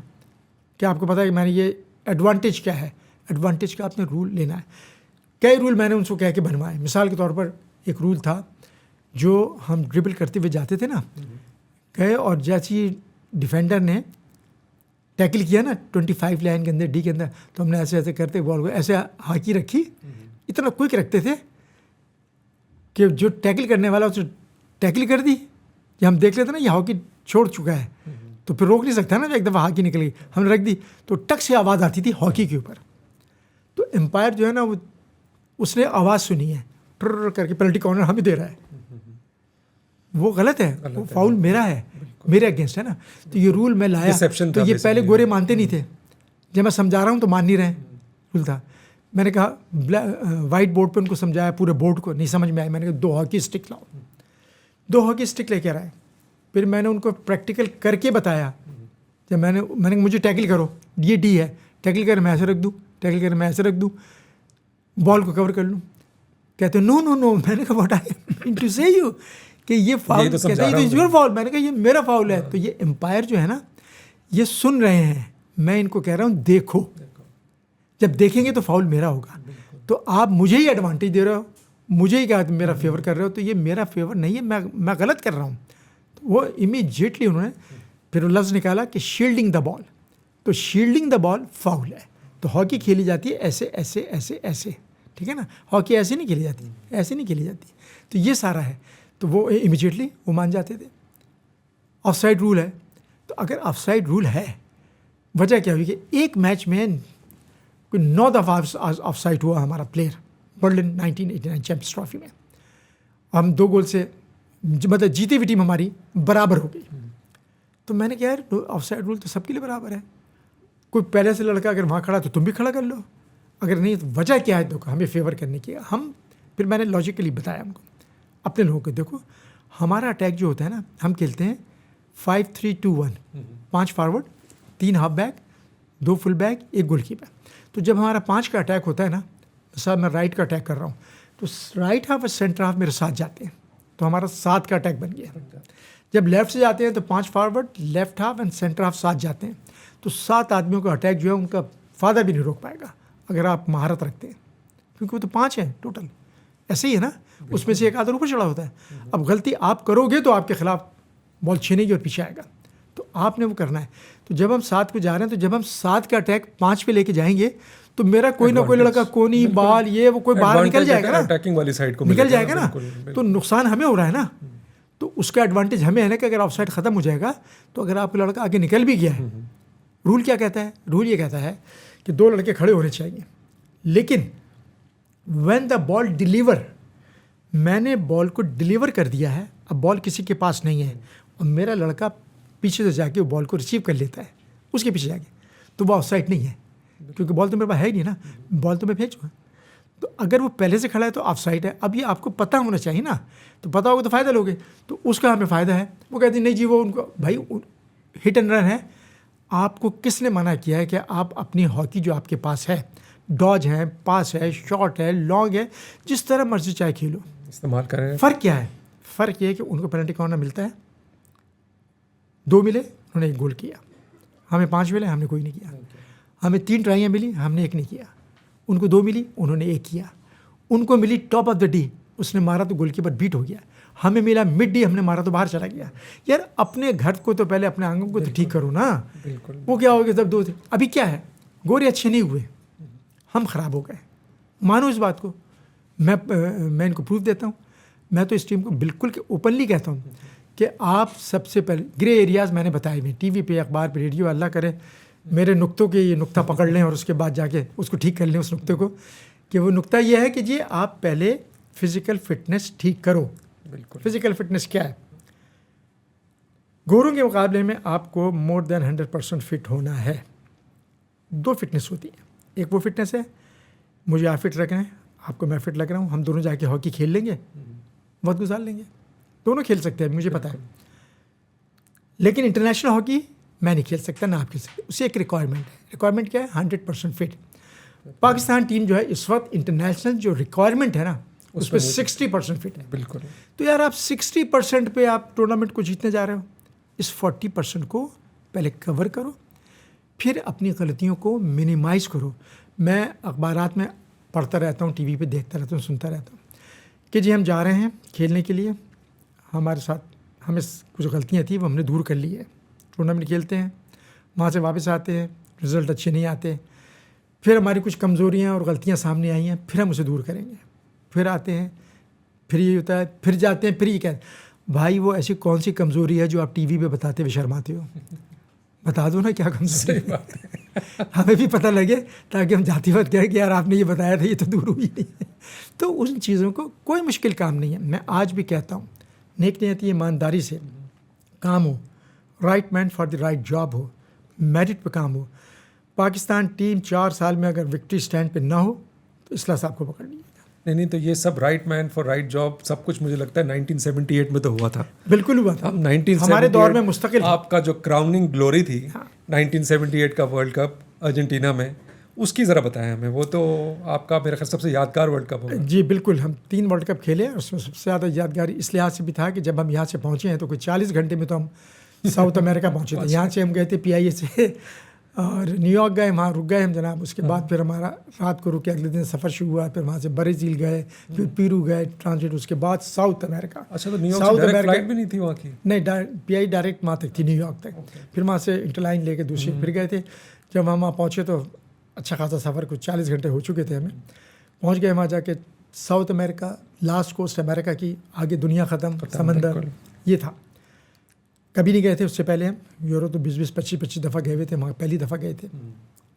کہ آپ کو پتہ ہے کہ میں نے یہ ایڈوانٹیج کیا ہے، ایڈوانٹیج کا آپ نے رول لینا ہے. کئی رول میں نے ان کو کہہ کے بنوائے. مثال کے طور پر ایک رول تھا جو ہم ڈربل کرتے ہوئے جاتے تھے نا، گئے اور جیسی ڈیفینڈر نے ٹیکل کیا نا 25 لائن کے اندر ڈی کے اندر، تو ہم نے ایسے ایسے کرتے بال کو ایسے ہاکی رکھی، اتنا کوئک رکھتے تھے کہ جو ٹیکل کرنے والا اسے ٹیکل کر دی، یا ہم دیکھ لیتے نا یہ ہاکی چھوڑ چکا ہے تو پھر روک نہیں سکتا نا، ایک دفعہ ہاکی نکل گئی ہم نے رکھ دی تو ٹک سے آواز آتی تھی ہاکی کے اوپر. تو امپائر جو ہے نا وہ اس نے آواز سنی ہے ٹر کر کے پینلٹی کارنر ہمیں دے رہا ہے، وہ غلط ہے، وہ فاؤل میرا ہے، میرے اگینسٹ ہے نا. تو یہ رول میں لایا تو یہ پہلے گورے مانتے نہیں تھے، جب میں سمجھا رہا ہوں تو مان نہیں رہے. رول تھا، میں نے کہا وائٹ بورڈ پہ ان کو سمجھایا، پورے بورڈ کو نہیں سمجھ میں آئی. میں نے کہا 2 ہاکی اسٹک لاؤ، 2 ہاکی اسٹک لے کے آئے. پھر میں نے ان کو پریکٹیکل کر کے بتایا. جب میں نے مجھے ٹیکل کرو، یہ ڈی ہے، ٹیکل کر میں ایسے رکھ دوں، ٹیکل کر میں ایسے رکھ دوں، بال کو کور کر لوں. کہتے نو نو نو. میں نے کہا واٹ آئی مین ٹو سے یو کہ یہ فاؤل، کہتے ہیں یہ یور فاؤل. میں نے کہا یہ میرا فاؤل ہے. تو یہ امپائر جو ہے نا یہ سن رہے ہیں، میں ان کو کہہ رہا ہوں دیکھو، جب دیکھیں گے تو فاؤل میرا ہوگا. تو آپ مجھے ہی ایڈوانٹیج دے رہے ہو، مجھے ہی کیا میرا فیور کر رہے ہو، تو یہ میرا فیور نہیں ہے، میں غلط کر رہا ہوں. تو وہ امیجیٹلی انہوں نے پھر وہ لفظ نکالا کہ شیلڈنگ دا بال. تو شیلڈنگ دا بال فاؤل ہے. تو ہاکی کھیلی جاتی ہے ایسے ایسے ایسے ایسے، ٹھیک ہے نا. ہاکی ایسے نہیں کھیلی جاتی، ایسے نہیں کھیلی جاتی. تو یہ سارا ہے. تو وہ امیجیٹلی وہ مان جاتے تھے. آف سائڈ رول ہے، تو اگر آف سائڈ رول ہے، وجہ کیا ہوئی کہ ایک میچ میں کوئی 9 دفعہ آف سائڈ ہوا ہمارا پلیئر برلن 1989 چیمپئنز ٹرافی میں. ہم 2 گول سے مطلب جیتی ہوئی ٹیم ہماری برابر ہو گئی. تو میں نے کہا یار آف سائڈ رول تو سب کے لیے برابر ہے. کوئی پہلے سے لڑکا اگر وہاں کھڑا تو تم بھی کھڑا کر لو، اگر نہیں تو وجہ کیا ہے تو ہمیں فیور کرنے کی. پھر میں نے لاجیکلی بتایا ہم کو اپنے لوگوں کو، دیکھو ہمارا اٹیک جو ہوتا ہے نا، ہم کھیلتے ہیں 5-3-2-1, 5 forward 3 half back 2 full back 1 goalkeeper. تو جب ہمارا 5 کا اٹیک ہوتا ہے نا، صاحب میں رائٹ کا اٹیک کر رہا ہوں تو رائٹ ہاف اور سینٹر ہاف میرے ساتھ جاتے ہیں، تو ہمارا 7 کا اٹیک بن گیا. جب لیفٹ سے جاتے ہیں تو 5 forward left half and centre half ساتھ جاتے ہیں، تو 7 آدمیوں کا اٹیک جو ہے ان کا فادر بھی نہیں روک پائے گا اگر آپ مہارت رکھتے ہیں، کیونکہ وہ تو 5 ہیں ٹوٹل. ایسے ہی ہے نا، اس میں سے ایک آدھا اوپر چڑھا ہوتا ہے. اب غلطی آپ کرو گے تو آپ کے خلاف بال چھینے گی اور پیچھے آئے گا، تو آپ نے وہ کرنا ہے. تو جب ہم 7 پہ جا رہے ہیں تو جب ہم 7 کا اٹیک 5 پہ لے کے جائیں گے تو میرا کوئی نہ کوئی لڑکا کونی بال یہ وہ کوئی باہر نکل جائے گا نا، اٹیکنگ والی سائڈ کو نکل جائے گا نا، تو نقصان ہمیں ہو رہا ہے نا. تو اس کا ایڈوانٹیج ہمیں ہے نا کہ اگر آف سائڈ ختم ہو جائے گا تو اگر آپ کا لڑکا آگے نکل بھی گیا ہے، رول کیا کہتا ہے؟ رول یہ کہتا ہے کہ 2 لڑکے کھڑے ہونے چاہیے، لیکن وین دا بال ڈیلیور، میں نے بال کو ڈیلیور کر دیا ہے، اب بال کسی کے پاس نہیں ہے اور میرا لڑکا پیچھے سے جا کے وہ بال کو ریسیو کر لیتا ہے اس کے پیچھے جا کے، تو وہ آف سائڈ نہیں ہے کیونکہ بال تو میرے پاس ہے ہی نہیں نا، بال تو میں بھیجوں. تو اگر وہ پہلے سے کھڑا ہے تو آف سائڈ ہے. اب یہ آپ کو پتہ ہونا چاہیے نا، تو پتہ ہوگا تو فائدہ لوگے، تو اس کا ہمیں فائدہ ہے. وہ کہتے ہیں نہیں جی وہ ان کو بھائی ہٹ اینڈ رن ہے. آپ کو کس نے منع کیا ہے کہ آپ اپنی ہاکی جو آپ کے پاس ہے، ڈاج ہے، پاس ہے، شارٹ ہے، لانگ ہے، جس طرح مرضی چاہے کھیلو، استعمال کریں. فرق کیا ہے؟ فرق یہ ہے کہ ان کو پینلٹی کارنر ملتا ہے، 2 ملے انہوں نے 1 گول کیا، ہمیں 5 ملے ہم نے کوئی نہیں کیا. ہمیں 3 ٹرائیاں ملی ہم نے 1 نہیں کیا، ان کو 2 ملی انہوں نے 1 کیا. ان کو ملی ٹاپ آف دا ڈی، اس نے مارا تو گول کیپر بیٹ ہو گیا. ہمیں ملا مڈ ڈی، ہم نے مارا تو باہر چلا گیا. یار اپنے گھر کو تو پہلے اپنے آنگن کو تو ٹھیک کرو نا. وہ کیا ہو گیا جب 2 تھے، ابھی کیا ہے گورے اچھے نہیں ہوئے، ہم خراب ہو گئے. مانو اس بات کو، میں ان کو پروف دیتا ہوں. میں تو اس ٹیم کو بالکل اوپنلی کہتا ہوں کہ آپ سب سے پہلے گرے ایریاز میں نے بتائے ہوئے، ٹی وی پہ، اخبار پہ، ریڈیو، اللہ کرے میرے نقطوں کے یہ نقطہ پکڑ لیں اور اس کے بعد جا کے اس کو ٹھیک کر لیں اس نقطے کو، کہ وہ نقطہ یہ ہے کہ جی آپ پہلے فزیکل فٹنس ٹھیک کرو. بالکل. فزیکل فٹنس کیا ہے؟ گوروں کے مقابلے میں آپ کو مور دین 100% فٹ ہونا ہے. 2 فٹنس ہوتی ہیں، ایک وہ فٹنس ہے مجھے آپ فٹ رکھ رہے ہیں، آپ کو میں فٹ لگ رہا ہوں، ہم دونوں جا کے ہاکی کھیل لیں گے، وقت گزار لیں گے، دونوں کھیل سکتے ہیں مجھے پتہ ہے. لیکن انٹرنیشنل ہاکی میں نہیں کھیل سکتا، نہ آپ کھیل سکتے. اسے ایک ریکوائرمنٹ ہے. ریکوائرمنٹ کیا ہے؟ 100% فٹ. پاکستان ٹیم جو ہے اس وقت انٹرنیشنل جو ریکوائرمنٹ ہے نا اس پہ 60% فٹ ہے. بالکل. تو یار آپ 60% پہ آپ ٹورنامنٹ کو جیتنے جا رہے ہو، اس 40% کو پہلے کور کرو، پھر اپنی غلطیوں کو منیمائز کرو. میں اخبارات میں پڑھتا رہتا ہوں، ٹی وی پہ دیکھتا رہتا ہوں، سنتا رہتا ہوں کہ جی ہم جا رہے ہیں کھیلنے کے لیے، ہمارے ساتھ ہمیں کچھ غلطیاں تھیں وہ ہم نے دور کر لی ہے. ٹورنامنٹ کھیلتے ہیں، وہاں سے واپس آتے ہیں، رزلٹ اچھے نہیں آتے، پھر ہماری کچھ کمزوریاں اور غلطیاں سامنے آئی ہیں، پھر ہم اسے دور کریں گے. پھر آتے ہیں، پھر یہ ہوتا ہے، پھر جاتے ہیں، پھر یہ کہتے ہیں بھائی وہ ایسی کون سی کمزوری ہے جو آپ ٹی وی پہ بتاتے ہوئے شرماتے ہو؟ بتا دو نا کیا کمزوری ہے، ہمیں بھی پتہ لگے تاکہ ہم جاتی وقت کہیں کہ یار آپ نے یہ بتایا تھا یہ تو دور ہوئی نہیں ہے. تو ان چیزوں کو کوئی مشکل کام نہیں ہے. میں آج بھی کہتا ہوں نیک نیتی ایمانداری سے کام ہو، right man for the right job ہو، میرٹ پہ کام ہو. پاکستان ٹیم 4 سال میں اگر وکٹری سٹینڈ پہ نہ ہو تو اصلاح صاحب کو پکڑ لیجیے. نہیں تو یہ سب right man for right job سب کچھ مجھے لگتا ہے 1978 میں تو ہوا تھا. بالکل ہوا تھا. 1978 ہمارے دور میں مستقل آپ کا جو کراؤننگ گلوری تھی 1978 کا ورلڈ کپ ارجنٹینا میں، اس کی ذرا بتائیں ہمیں. وہ تو آپ کا میرے خیال سب سے یادگار ورلڈ کپ ہوگا. جی بالکل. ہم 3 ورلڈ کپ کھیلے، اس میں سب سے زیادہ یادگاری اس لحاظ سے بھی تھا کہ جب ہم یہاں سے پہنچے ہیں تو کوئی 40 گھنٹے میں تو ہم ساؤتھ امریکہ پہنچے تھے. یہاں سے ہم گئے تھے PIA سے اور نیو یارک گئے، وہاں رک گئے ہم جناب. اس کے بعد پھر ہمارا رات کو رکے، اگلے دن سفر شروع ہوا، پھر وہاں سے برازیل گئے، پھر پیرو گئے ٹرانزٹ، اس کے بعد ساؤتھ امریکہ. اچھا تو نیو یارک سے ڈائریکٹ فلائٹ بھی نہیں تھی وہاں کی؟ نہیں، PI ڈائریکٹ وہاں تک تھی، نیو یارک تک. پھر وہاں سے انٹرلائن لے کے دوسری پھر گئے تھے. جب ہم وہاں پہنچے تو اچھا خاصا سفر، کچھ 40 گھنٹے ہو چکے تھے ہمیں. پہنچ گئے وہاں جا کے ساؤتھ امریکہ، لاسٹ کوسٹ امریکہ کی، آگے دنیا ختم، سمندر، یہ تھا. کبھی نہیں گئے تھے اس سے پہلے. ہم یورپ تو 20 25 دفعہ گئے ہوئے تھے، وہاں پہلی دفعہ گئے تھے.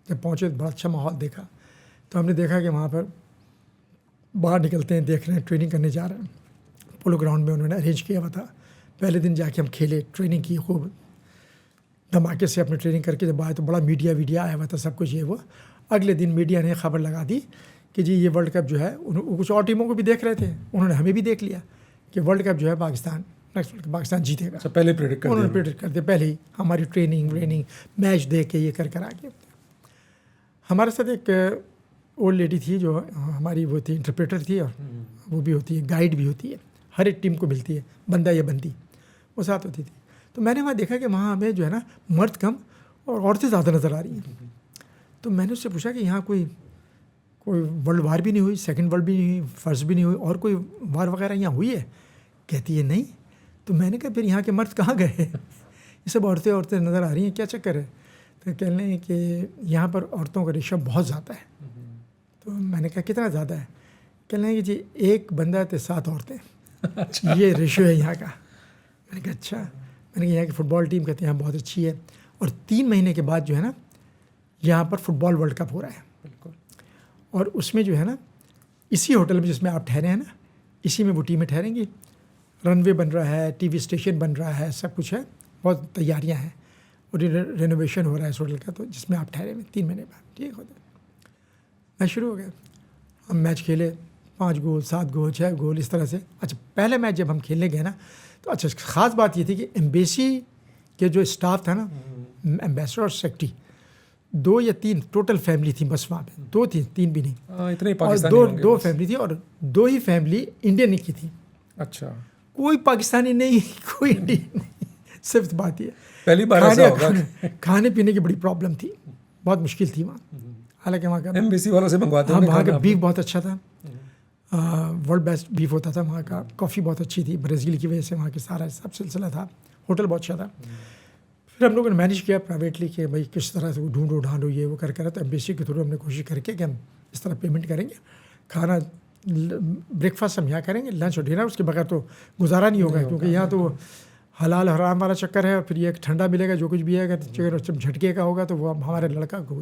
جب پہنچے بڑا اچھا ماحول دیکھا تو ہم نے دیکھا کہ وہاں پر باہر نکلتے ہیں، دیکھ رہے ہیں ٹریننگ کرنے جا رہے ہیں. پولو گراؤنڈ میں انہوں نے ارینج کیا ہوا تھا. پہلے دن جا کے ہم کھیلے، ٹریننگ کی خوب دھماکے سے اپنے ٹریننگ کر کے جب آئے تو بڑا میڈیا آیا ہوا تھا، سب کچھ یہ وہ. اگلے دن میڈیا نے خبر لگا دی کہ جی یہ ورلڈ کپ جو ہے، کچھ اور ٹیموں کو بھی دیکھ رہے تھے، انہوں نے ہمیں بھی دیکھ لیا کہ ورلڈ کپ جو ہے Pakistan next world cup Pakistan جیتے گا. اچھا پہلے پریڈکٹ کر انہوں نے دیا. پریڈکٹ کر دیا پہلے ہی, ہماری ٹریننگ میچ دیکھ کے یہ کر آ کے. ہمارے ساتھ ایک اولڈ لیڈی تھی جو ہماری وہ تھی انٹرپریٹر تھی, اور وہ بھی ہوتی ہے گائیڈ بھی ہوتی ہے, ہر ایک ٹیم کو ملتی ہے, بندہ یا بندی وہ ساتھ ہوتی تھی. تو میں نے وہاں دیکھا کہ وہاں ہمیں جو ہے نا مرد کم اور عورتیں زیادہ نظر آ رہی ہیں. تو میں نے اس سے پوچھا کہ یہاں کوئی ورلڈ وار بھی نہیں ہوئی, سیکنڈ ورلڈ بھی نہیں ہوئی, فرسٹ بھی نہیں ہوئی, اور کوئی وار وغیرہ یہاں ہوئی ہے؟ کہتی ہے نہیں. تو میں نے کہا پھر یہاں کے مرد کہاں گئے؟ یہ سب عورتیں نظر آ رہی ہیں, کیا چکر ہے؟ تو کہہ لیں کہ یہاں پر عورتوں کا ریشو بہت زیادہ ہے. تو میں نے کہا کتنا زیادہ ہے؟ کہہ لیں کہ جی 1 بندہ تے 7 عورتیں, یہ ریشو ہے یہاں کا. میں نے کہا اچھا. میں نے کہا یہاں کی فٹ بال ٹیم کہتے ہیں بہت اچھی ہے, اور 3 مہینے کے بعد جو ہے نا یہاں پر فٹ بال ورلڈ کپ ہو رہا ہے. بالکل. اور اس میں جو ہے نا اسی ہوٹل میں جس میں آپ ٹھہرے ہیں نا, اسی میں وہ ٹیمیں ٹھہریں گی. رن وے بن رہا ہے, ٹی وی اسٹیشن بن رہا ہے, سب کچھ ہے, بہت تیاریاں ہیں, اور رینوویشن ہو رہا ہے اس ہوٹل کا, تو جس میں آپ ٹھہرے ہوئے 3 مہینے بعد. ٹھیک ہوتا ہے. میچ شروع ہو گیا, ہم میچ کھیلے, 5 گول 7 گول 6 گول اس طرح سے. اچھا پہلے میچ جب ہم کھیلنے گئے نا, تو اچھا خاص بات یہ تھی کہ ایمبیسی کے جو اسٹاف تھا نا, ایمبیسڈر اور سیکٹری, 2 یا 3 ٹوٹل فیملی تھی بس وہاں پہ. 2 تھی, 3 بھی نہیں. اتنے اور 2 فیملی تھی, اور 2 ہی فیملی انڈین کی تھی. اچھا. کوئی پاکستانی نہیں, کوئی انڈین نہیں. صرف بات یہ پہلی بار ایسا ہوگا. کھانے پینے کی بڑی پرابلم تھی, بہت مشکل تھی وہاں. حالانکہ وہاں کا ایمبیسی والوں سے منگواتے ہیں. وہاں کا بیف بہت اچھا تھا, ورلڈ بیسٹ بیف ہوتا تھا وہاں کا. کافی بہت اچھی تھی, برازیل کی وجہ سے وہاں کے سارا سب سلسلہ تھا. ہوٹل بہت اچھا تھا. پھر ہم لوگوں نے مینیج کیا پرائیویٹلی کہ بھائی کس طرح سے ڈھونڈو یہ وہ کر تو ایمبیسی کے تھرو ہم نے کوشش کر کے کہ ہم اس طرح پیمنٹ کریں گے. کھانا بریک فاسٹ ہم یہاں کریں گے, لنچ اور ڈنر اس کے بغیر تو گزارا نہیں ہوگا, کیونکہ یہاں تو حلال حرام والا چکر ہے. اور پھر یہ ٹھنڈا ملے گا, جو کچھ بھی ہے گا جب جھٹکے کا ہوگا تو وہ ہمارے لڑکا کو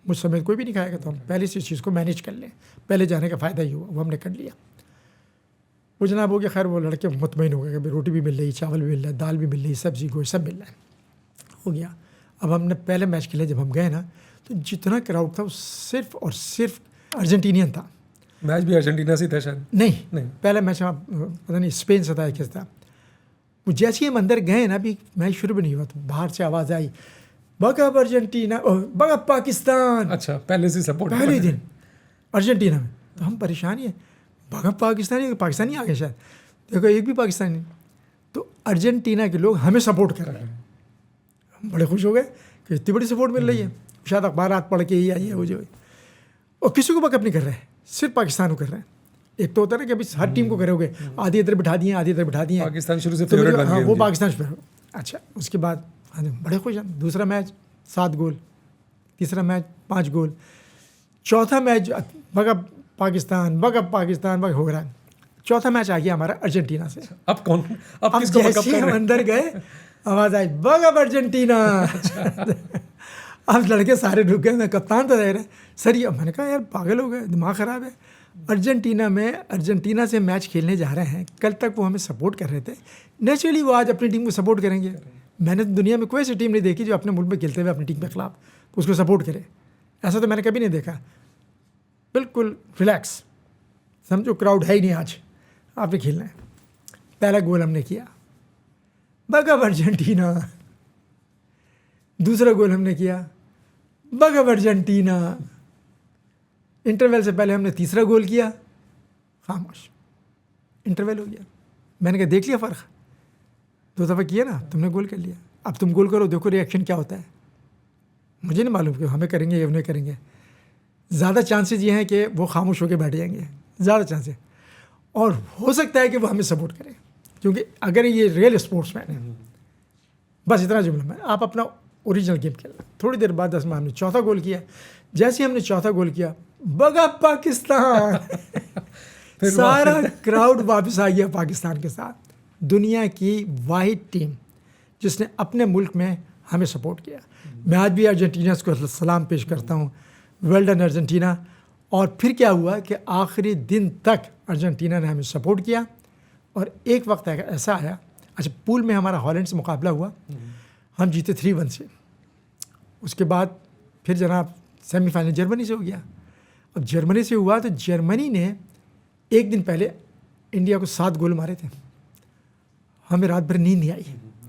مجھ سمیت کوئی بھی نہیں کھائے گا. تو ہم پہلے سے اس چیز کو مینیج کر لیں, پہلے جانے کا فائدہ ہی ہوا, وہ ہم نے کر لیا. وہ جناب ہو گیا. خیر وہ لڑکے مطمئن ہو گئے کہ روٹی بھی مل رہی, چاول بھی مل رہا ہے, دال بھی مل رہی, سبزی گوشت سب مل رہا ہے, ہو گیا. اب ہم نے پہلے میچ کھیلے, جب ہم گئے نا تو جتنا کراؤڈ تھا وہ صرف اور صرف ارجنٹینین تھا. میچ بھی ارجنٹینا سے تھا شاید. نہیں, پہلا میچ پتہ نہیں اسپین سے تھا کس تھا. وہ جیسے ہم اندر گئے نا, ابھی میچ شروع بھی نہیں ہوا تو باہر سے آواز آئی, بگ اپ ارجنٹینا, بگ اپ پاکستان. اچھا پہلے سے سپورٹ, پہلے دن ارجنٹینا میں. تو ہم پریشان ہیں, بگ اپ پاکستانی آ گئے شاید. دیکھو ایک بھی پاکستانی نہیں. تو ارجنٹینا کے لوگ ہمیں سپورٹ کر رہے ہیں. ہم بڑے خوش ہو گئے کہ اتنی بڑی سپورٹ مل رہی ہے. شاید اخبارات پڑھ کے ہی آئی ہے وہ جو, اور کسی کو بگ اپ نہیں کر رہے ہیں, صرف پاکستان کو کر رہے ہیں. ایک تو ہوتا ہے نا کہ ابھی ہر ٹیم کو کرو گے, آدھی ادھر بٹھا دیے, آدھی ادھر بٹھا دیے. پاکستان شروع سے فیوریٹ بن گیا. وہ پاکستان سے. اچھا اس کے بعد بڑے خوش ہیں. دوسرا میچ 7 گول, تیسرا میچ 5 گول, چوتھا میچ بگا پاکستان ہو رہا ہے. چوتھا میچ آ گیا ہمارا ارجنٹینا سے. اب کون, اب کس کو جیسے ہی ہم اندر گئے آواز آئی بگ اپ ارجنٹینا. اب لڑکے سارے رک گئے. میں کپتان تو رہ رہے سر, یہ میں نے کہا یار پاگل ہو گئے, دماغ خراب ہے. ارجنٹینا سے میچ کھیلنے جا رہے ہیں. کل تک وہ ہمیں سپورٹ کر رہے تھے, نیچرلی وہ آج اپنی ٹیم کو سپورٹ کریں گے. میں نے دنیا میں کوئی ایسی ٹیم نہیں دیکھی جو اپنے ملک میں کھیلتے ہوئے اپنی ٹیم کے خلاف اس کو سپورٹ کرے. ایسا تو میں نے کبھی نہیں دیکھا. بالکل ریلیکس, سمجھو کراؤڈ ہے ہی نہیں, آج آپ نے کھیلنا ہے. پہلا گول ہم نے کیا, بگ اپ ارجنٹینا. دوسرا گول ہم نے کیا, بگ اپ ارجنٹینا. انٹرول سے پہلے ہم نے تیسرا گول کیا, خاموش, انٹرول ہو گیا. میں نے کہا دیکھ لیا فرق, 2 دفعہ کیا نا, تم نے گول کر لیا, اب تم گول کرو, دیکھو ریئیکشن کیا ہوتا ہے. مجھے نہیں معلوم کہ ہمیں کریں گے یا انہیں کریں گے. زیادہ چانسز یہ ہیں کہ وہ خاموش ہو کے بیٹھ جائیں گے, زیادہ چانسز. اور ہو سکتا ہے کہ وہ ہمیں سپورٹ کریں, کیونکہ اگر یہ ریئل اسپورٹس مین ہے. بس اتنا جملہ میں, آپ اپنا اوریجنل گیم کھیلنا. تھوڑی دیر بعد 10 میں ہم نے چوتھا گول کیا. جیسے ہم نے چوتھا گول کیا, بگ اپ پاکستان. سارا کراؤڈ واپس آ گیا پاکستان کے ساتھ. دنیا کی واحد ٹیم جس نے اپنے ملک میں ہمیں سپورٹ کیا. میں آج بھی ارجنٹینا کو سلام پیش کرتا ہوں, ویل ڈن ارجنٹینا. اور پھر کیا ہوا کہ آخری دن تک ارجنٹینا نے ہمیں سپورٹ کیا. اور ایک وقت ایسا آیا, اچھا پول میں ہمارا ہالینڈ سے مقابلہ ہوا, ہم جیتے 3-1 سے. اس کے بعد پھر جناب سیمی فائنل جرمنی سے ہو گیا. اب جرمنی سے ہوا تو جرمنی نے ایک دن پہلے انڈیا کو 7 گول مارے تھے. ہمیں رات بھر نیند نہیں آئی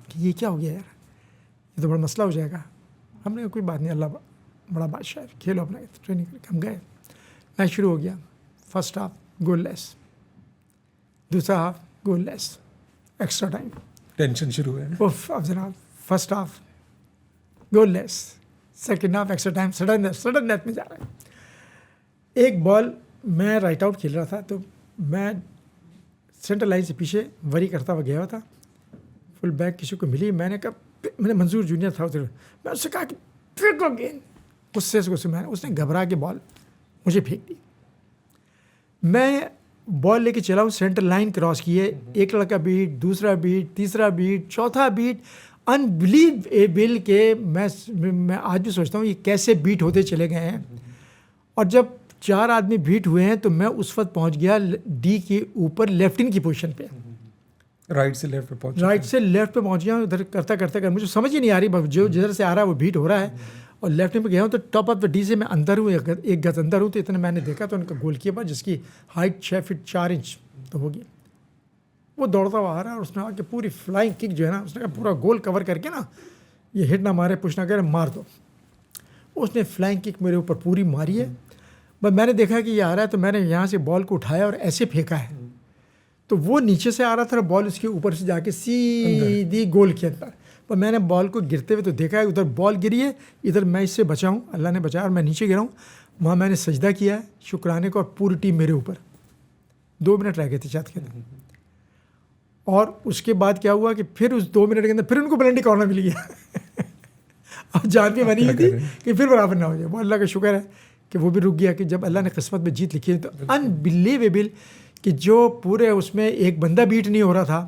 کہ یہ کیا ہو گیا یار, یہ تو بڑا مسئلہ ہو جائے گا. ہم نے کہا کوئی بات نہیں, اللہ بڑا بادشاہ ہے, کھیلو اپنا ٹریننگ کر کے. ہم گئے, میچ شروع ہو گیا. فرسٹ ہاف گول لیس, دوسرا half goalless, extra time. Tension شروع ہے. اب جناب first half goalless, second half extra time, sudden death میں جا رہا ہے. ایک بال میں رائٹ آؤٹ کھیل رہا تھا, تو میں سینٹر لائن سے پیچھے وری کرتا ہوا گیا ہوا تھا. فل بیک کسی کو ملی, میں نے منظور جونیئر تھا ادھر, میں اس سے کہا کہ پھر کو گیند, غصے سے میں اس نے گھبرا کے بال مجھے پھینک دی. میں بال لے کے چلا ہوں, سینٹر لائن کراس کیے, ایک لڑکا بیٹ, دوسرا بیٹ, تیسرا بیٹ, چوتھا بیٹ, انبلیویبل کہ میں آج بھی سوچتا ہوں یہ کیسے بیٹ ہوتے چلے گئے ہیں. اور جب 4 آدمی بیٹ ہوئے ہیں تو میں اس وقت پہنچ گیا ڈی کے اوپر لیفٹ ان کی پوزیشن پہ, رائٹ سے لیفٹ پہ پہنچ گیا. ادھر کرتا مجھے سمجھ ہی نہیں آ رہی, جو جدھر سے آ رہا ہے وہ بیٹ ہو رہا ہے, اور لیفٹ پہ گیا ہوں تو ٹاپ آف دا ڈی سے میں اندر ہوں, ایک گز اندر ہوں. تو اتنے میں نے دیکھا تو ان کا گول کیپر جس کی ہائٹ 6 فٹ 4 انچ تو ہوگی, وہ دوڑتا ہوا آ رہا ہے, اور اس نے آ کے پوری فلائنگ کک جو ہے نا, اس نے کہا پورا گول کور کر کے نا, یہ ہٹ نہ مارے, پوچھ نہ کرے, مار دو. اس نے فلائنگ کک میرے اوپر پوری ماری ہے. بس میں نے دیکھا کہ یہ آ رہا ہے, تو میں نے یہاں سے بال کو اٹھایا اور ایسے پھینکا ہے, تو وہ نیچے سے آ رہا تھا, بال اس کے اوپر سے جا کے سیدھی گول کے اندر. پر میں نے بال کو گرتے ہوئے تو دیکھا ہے, ادھر بال گری ہے, ادھر میں اس سے بچا ہوں, اللہ نے بچایا, اور میں نیچے گرا ہوں. وہاں میں نے سجدہ کیا ہے شکرانے کو, اور پوری ٹیم میرے اوپر. 2 منٹ رہ گئے تھے شاید کے اندر. اور اس کے بعد کیا ہوا کہ پھر اس 2 منٹ کے اندر پھر ان کو پلنٹی کارنر مل گیا. اب جان بھی بنی ہوئی تھی کہ پھر برابر نہ ہو جائے. وہ اللہ کا شکر ہے کہ وہ بھی رک گیا, کہ جب اللہ نے قسمت میں جیت لکھی ہے. تو انبلیویبل کہ جو پورے اس میں ایک بندہ بیٹ نہیں ہو رہا تھا,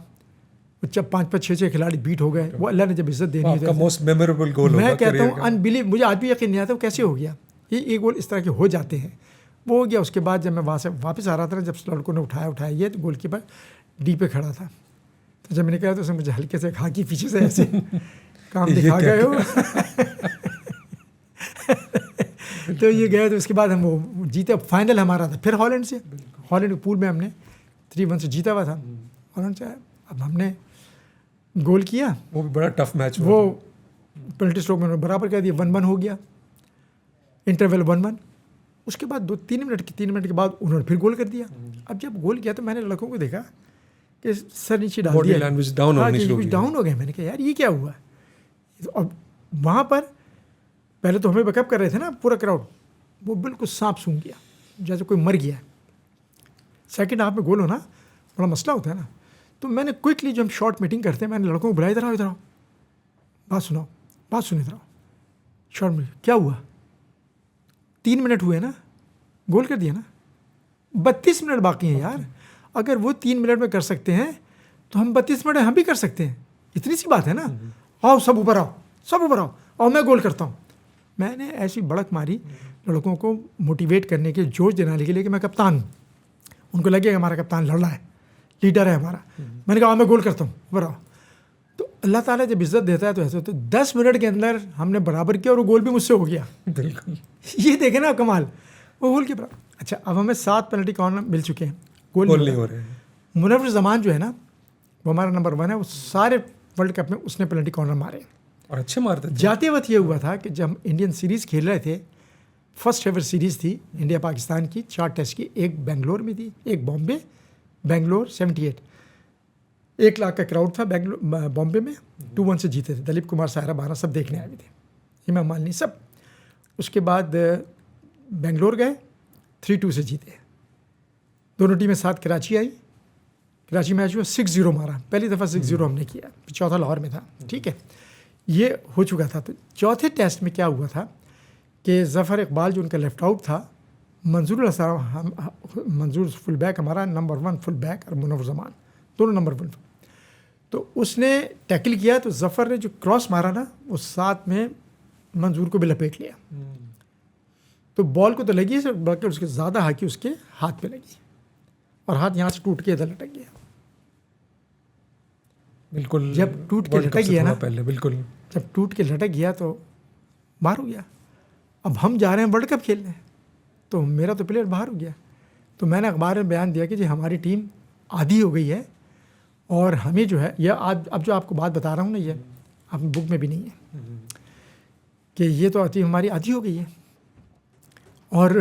جب 5-6 کھلاڑی بیٹ ہو گئے, وہ اللہ نے جب عزت دینی ہے. موسٹ میموریبل گول میں کہتا ہوں انبلیو, مجھے آج بھی یقین نہیں آتا وہ کیسے ہو گیا. یہ گول اس طرح کے ہو جاتے ہیں. وہ ہو گیا. اس کے بعد جب میں وہاں سے واپس آ رہا تھا, جب لڑکوں نے اٹھایا یہ, تو گول کیپر ڈی پہ کھڑا تھا. تو جب میں نے کہا تو اس نے مجھے ہلکے سے کھا کی پیچھے سے ایسے کام دکھا گئے ہو. تو یہ گئے. تو اس کے بعد ہم وہ جیتے. فائنل ہمارا تھا پھر ہالینڈ سے. ہالینڈ پول میں ہم نے 3-1 سے جیتا ہوا تھا ہالینڈ سے. اب ہم نے گول کیا, وہ بھی بڑا ٹف میچ وہ پینلٹی اسٹروک میں برابر کر دیا. 1-1 ہو گیا, انٹرول 1-1. اس کے بعد 3 منٹ کے بعد انہوں نے پھر گول کر دیا. اب جب گول کیا تو میں نے لڑکوں کو دیکھا کہ سر نیچے ڈال دیا, ڈاؤن ہو گئے. میں نے کہا یار یہ کیا ہوا. اب وہاں پر پہلے تو ہمیں بیک اپ کر رہے تھے نا پورا کراؤڈ, وہ بالکل سانپ سونگ گیا جیسے کوئی مر گیا. سیکنڈ ہاف میں گول ہونا بڑا مسئلہ ہوتا ہے نا. تو میں نے کوئکلی جو ہم شارٹ میٹنگ کرتے ہیں, میں نے لڑکوں کو بلایا, ادھر آؤ, بات سنو, ادھر آؤ. شارٹ میٹنگ کیا ہوا, 3 منٹ ہوئے نا, گول کر دیا نا, 32 منٹ باقی ہیں یار. اگر وہ 3 منٹ میں کر سکتے ہیں تو ہم 32 منٹ ہم بھی کر سکتے ہیں. اتنی سی بات ہے نا. آؤ سب اوپر آؤ, اور میں گول کرتا ہوں. میں نے ایسی بڑک ماری لڑکوں کو موٹیویٹ کرنے کے, جوش دلانے کے لیے کہ میں کپتان ہوں. ان کو لگے کہ ہمارا کپتان لڑ رہا ہے, لیڈر ہے ہمارا. میں نے کہا میں گول کرتا ہوں, اوپر آؤ. تو اللہ تعالیٰ جب عزت دیتا ہے تو ایسے. تو 10 منٹ کے اندر ہم نے برابر کیا, اور وہ گول بھی مجھ سے ہو گیا. بالکل یہ دیکھیں نا کمال, وہ گول کے برابر. اچھا اب ہمیں 7 پینلٹی کارنر مل چکے ہیں, گول نہیں ہو رہے ہیں. منور زمان جو ہے نا, وہ ہمارا نمبر 1 ہے. وہ سارے ورلڈ کپ میں اس نے پینلٹی کارنر مارے اور اچھے مارتے تھے. جاتے وقت یہ ہوا تھا کہ جب انڈین سیریز کھیل رہے تھے, فرسٹ ایور سیریز تھی انڈیا پاکستان کی, 4 ٹیسٹ کی. ایک بنگلور میں تھی, ایک بامبے. بنگلور 78, 1 لاکھ کا کراؤڈ تھا بامبے میں. 2-1 سے جیتے تھے. دلیپ کمار سائرہ بارہ سب دیکھنے آئے تھے, امام مالنی سب. اس کے بعد بنگلور گئے, 3-2 سے جیتے. دونوں ٹیمیں ساتھ کراچی آئی. کراچی میچ ہوا, 6-0 مارا. پہلی دفعہ 6-0 ہم نے کیا. چوتھا لاہور میں تھا. ٹھیک ہے, یہ ہو چکا تھا. تو چوتھے ٹیسٹ میں کیا ہوا تھا کہ ظفر اقبال جو ان کا لیفٹ آؤٹ تھا, منظور فل بیک ہمارا نمبر 1 فل بیک, اور منور زمان دونوں نمبر 1. تو اس نے ٹیکل کیا, تو ظفر نے جو کراس مارا نا, وہ ساتھ میں منظور کو بھی لپیٹ لیا. تو بال کو تو لگی ہے, بلکہ اس کے زیادہ ہاکی اس کے ہاتھ پہ لگی, اور ہاتھ یہاں سے ٹوٹ کے ادھر لٹک گیا. بالکل جب ٹوٹ کے لٹک گیا نا, پہلے بالکل جب ٹوٹ کے لٹک گیا تو باہر ہو گیا. اب ہم جا رہے ہیں ورلڈ کپ کھیلنے, تو میرا تو پلیئر باہر ہو گیا. تو میں نے اخبار میں بیان دیا کہ جی ہماری ٹیم آدھی ہو گئی ہے, اور ہمیں جو ہے یہ اب جو آپ کو بات بتا رہا ہوں نا، یہ اپنی بک میں بھی نہیں ہے کہ یہ تو ہماری عادی ہو گئی ہے. اور